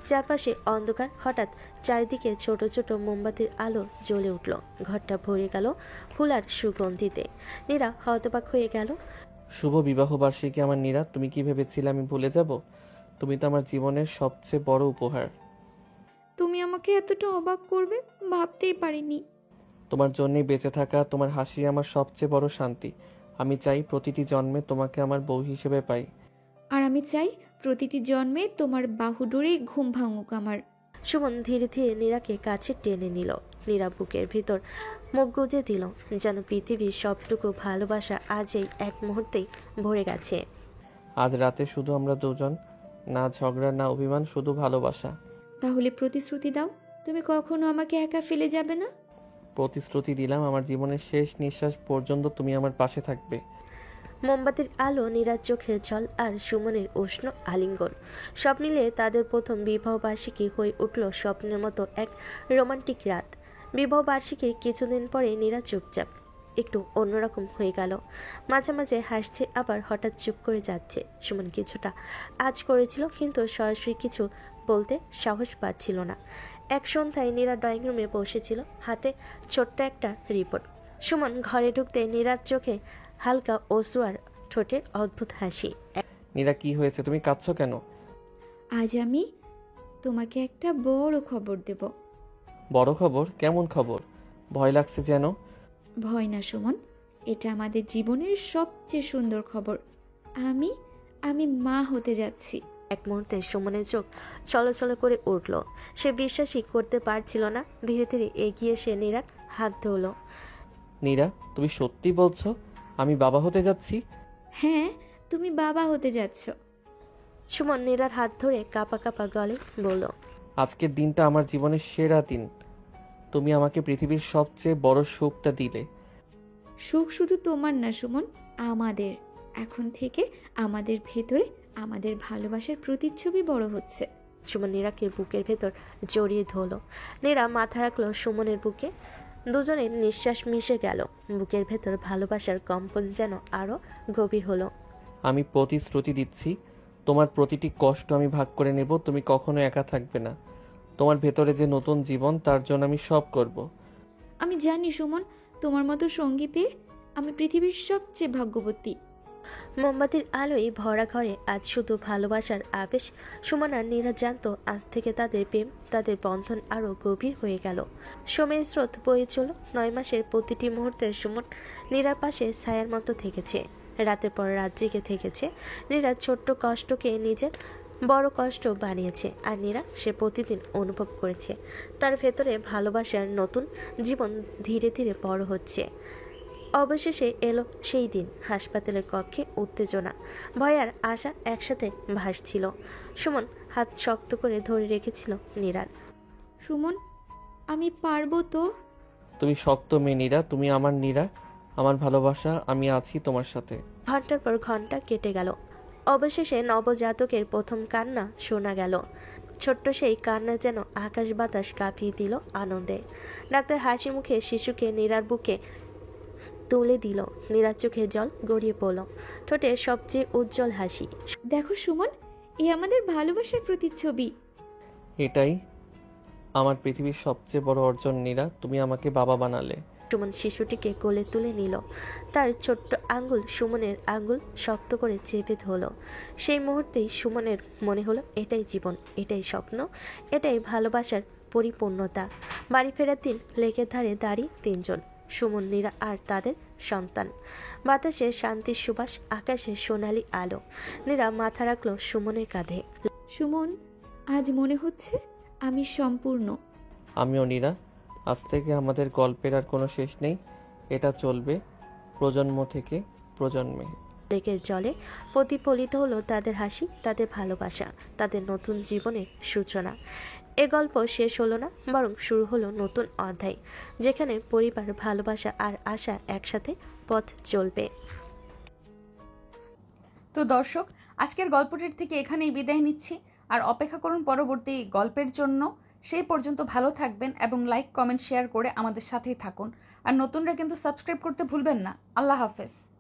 চারপাশে অন্ধকার। হঠাৎ চারিদিকে ছোট ছোট মোমবাতির আলো জ্বলে উঠল। ঘরটা ভরে গেল ফুলার সুগন্ধিতে। নীরা হতবাক হয়ে গেল। শুভ বিবাহ বার্ষিকী আমার নীরা। তুমি কি ভেবেছিলে আমি ভুলে যাব? তুমি তো আমার জীবনের সবচেয়ে বড় উপহার। তুমি আমাকে এতটা অবাক করবে ভাবতেই পারিনি। তোমার জন্যই বেঁচে থাকা, তোমার হাসি আমার সবচেয়ে বড় শান্তি। আমি চাই প্রতিটি জন্মে তোমাকে আমার বউ হিসেবে পাই। আর আমি চাই প্রতিটি জন্মে তোমার বাহুডোরে ঘুম ভাঙুক আমার। সুমন ধীরে ধীরে নীরাকে কাছে টেনে নিল। নীরা বুকের ভিতর মুখ গুজে দিল, যেন পৃথিবীর সবটুকু ভালোবাসা আজই এক মুহূর্তেই ভরে গেছে। আজ রাতে শুধু আমরা দুজন, না ঝগড়া না অভিমান, শুধু ভালোবাসা। তাহলে প্রতিশ্রুতি দাও, তুমি কখনো আমাকে একা ফেলে যাবে না। প্রতিশ্রুতি দিলাম, আমার জীবনের শেষ নিঃশ্বাস পর্যন্ত তুমি আমার পাশে থাকবে। মোমবাতির আলো, নীরার চোখের জল আর সুমনের উষ্ণ আলিঙ্গন, সব মিলিয়ে তাদের প্রথম বিবাহবার্ষিকী হয়ে উঠল স্বপ্নের মতো এক রোমান্টিক রাত। বিবাহবার্ষিকীর কিছুদিন পরে নীরা চুপচাপ, একটু অন্যরকম হয়ে গেল। মাঝে মাঝে হাসছে, আবার হঠাৎ চুপ করে যাচ্ছে। সুমন কিছুটা আজ করেছিল, কিন্তু সরাসরি কিছু বলতে সাহস পাচ্ছিল না। এক সন্ধ্যায় নীরা ড্রয়িং রুমে বসেছিল, হাতে ছোট্ট একটা রিপোর্ট। সুমন ঘরে ঢুকতে নীরার চোখে হালকা অশ্রু আর ঠোঁটে অদ্ভুত হাসি। নীরা, কি হয়েছে? তুমি কাঁদছো কেন? আজ আমি তোমাকে একটা বড় খবর দেব। বড় খবর? কেমন খবর? ভয় লাগছে যেন। ভয় না সুমন, এটা আমাদের জীবনের সবচেয়ে সুন্দর খবর। আমি আমি মা হতে যাচ্ছি। এক মুহূর্তে সুমনের চোখ ছলছল করে উঠল। সে বিশ্বাসই করতে পারছিল না। ধীরে ধীরে এগিয়ে এসে নীরার হাত ধরল। নীরা, তুমি সত্যি বলছো আমি বাবা হতে যাচ্ছি? হ্যাঁ, তুমি বাবা হতে যাচ্ছ। সুমন নীরার হাত ধরে কাঁপা কাঁপা গলে বলল, আজকের দিনটা আমার জীবনের সেরা দিন। তুমি আমাকে পৃথিবীর সবচেয়ে বড় সুখটা দিলে। সুখ শুধু তোমার না সুমন, আমাদের। এখন থেকে আমাদের ভেতরে আমাদের ভালোবাসার প্রতিচ্ছবি বড় হচ্ছে। সুমন নীরাকে বুকের ভেতর জড়িয়ে ধরল। নীরা মাথা রাখলো সুমনের বুকে। দুজনের নিঃশ্বাস মিশে গেল। বুকের ভেতর ভালোবাসার কম্পন যেন আরো গভীর হলো। আমি প্রতিশ্রুতি দিচ্ছি, তোমার প্রতিটি কষ্ট আমি ভাগ করে নেব। তুমি কখনো একা থাকবে না। তোমার ভেতরে যে নতুন জীবন, তার জন্য আমি সব করব। আমি জানি সুমন, তোমার মতো সঙ্গী পেয়ে আমি পৃথিবীর সবচেয়ে ভাগ্যবতী। মোমবাতির আলোয় ভরা ঘরে আজ শুধু ভালোবাসার আবেশ। সুমন আর নীরা জানতো আজ থেকে তাদের প্রেম, তাদের বন্ধন আরো গভীর হয়ে গেল। সময়ের স্রোত বয়ে চল। 9 মাসের প্রতিটি মুহূর্তে সুমন নীরার পাশে ছায়ার মতো থেকেছে। রাতের পর রাত জেগে থেকেছে। নীরা ছোট্ট কষ্টকে নিজের বড় কষ্ট বানিয়েছে, আর নীরা সে প্রতিদিন অনুভব করেছে তার ভেতরে ভালোবাসার নতুন জীবন ধীরে ধীরে বড় হচ্ছে। অবশেষে এলো সেই দিন। হাসপাতালের কক্ষে উত্তেজনা, ভয় আর আশা একসাথে ভাসছিল। সুমন হাত শক্ত করে ধরে রেখেছিল নীরার। সুমন, আমি পারবো তো? তুমি শক্ত মেয়ে নীরা, তুমি আমার নীরা, আমার ভালোবাসা, আমি আছি তোমার সাথে। ঘন্টার পর ঘন্টা কেটে গেল। অবশেষে নবজাতকের প্রথম কান্না শোনা গেল। ছোট্ট সেই কান্না যেন আকাশ বাতাস কাঁপিয়ে দিল আনন্দে। ডাক্তার হাসি মুখে শিশুকে নীরার বুকে তুলে দিল। নীরার চোখে জল গড়িয়ে পড়ল, ঠোঁটে সবচেয়ে উজ্জ্বল হাসি। দেখো সুমন, এ আমাদের ভালোবাসার প্রতিচ্ছবি। এটাই আমার পৃথিবীর সবচেয়ে বড় অর্জন নীরা, তুমি আমাকে বাবা বানালে। সুমন শিশুটিকে কোলে তুলে নিল। তার ছোট্ট আঙ্গুল সুমনের আঙ্গুল শক্ত করে চেপে ধরল। সেই মুহূর্তেই সুমনের মনে হলো এটাই জীবন, এটাই স্বপ্ন, এটাই ভালোবাসার পরিপূর্ণতা। বাড়ি ফেরার দিন লেকের ধারে দাঁড়িয়ে তিনজন, সুমন, নীরা আর তাদের সন্তান। বাতাসে শান্তির সুবাস, আকাশে সোনালি আলো। নীরা মাথা রাখলো সুমনের কাঁধে। সুমন, আজ মনে হচ্ছে আমি সম্পূর্ণ। আমিও নীরা, আজ থেকে আমাদের গল্পের আর কোনো শেষ নেই, এটা চলবে প্রজন্ম থেকে প্রজন্মে। লেকের জলে প্রতিফলিত হলো তাদের হাসি, তাদের ভালোবাসা, তাদের নতুন জীবনের সূচনা। এ গল্প শেষ হলো না, বরং শুরু হলো নতুন অধ্যায়, যেখানে পরিবার, ভালোবাসা আর আশা একসাথে পথ চলবে। তো দর্শক, আজকের গল্পটির থেকে এখানেই বিদায় নিচ্ছি। আর অপেক্ষা করুন পরবর্তী গল্পের জন্য। সেই পর্যন্ত ভালো থাকবেন এবং লাইক, কমেন্ট, শেয়ার করে আমাদের সাথেই থাকুন। আর নতুনরা কিন্তু সাবস্ক্রাইব করতে ভুলবেন না। আল্লাহ হাফেজ।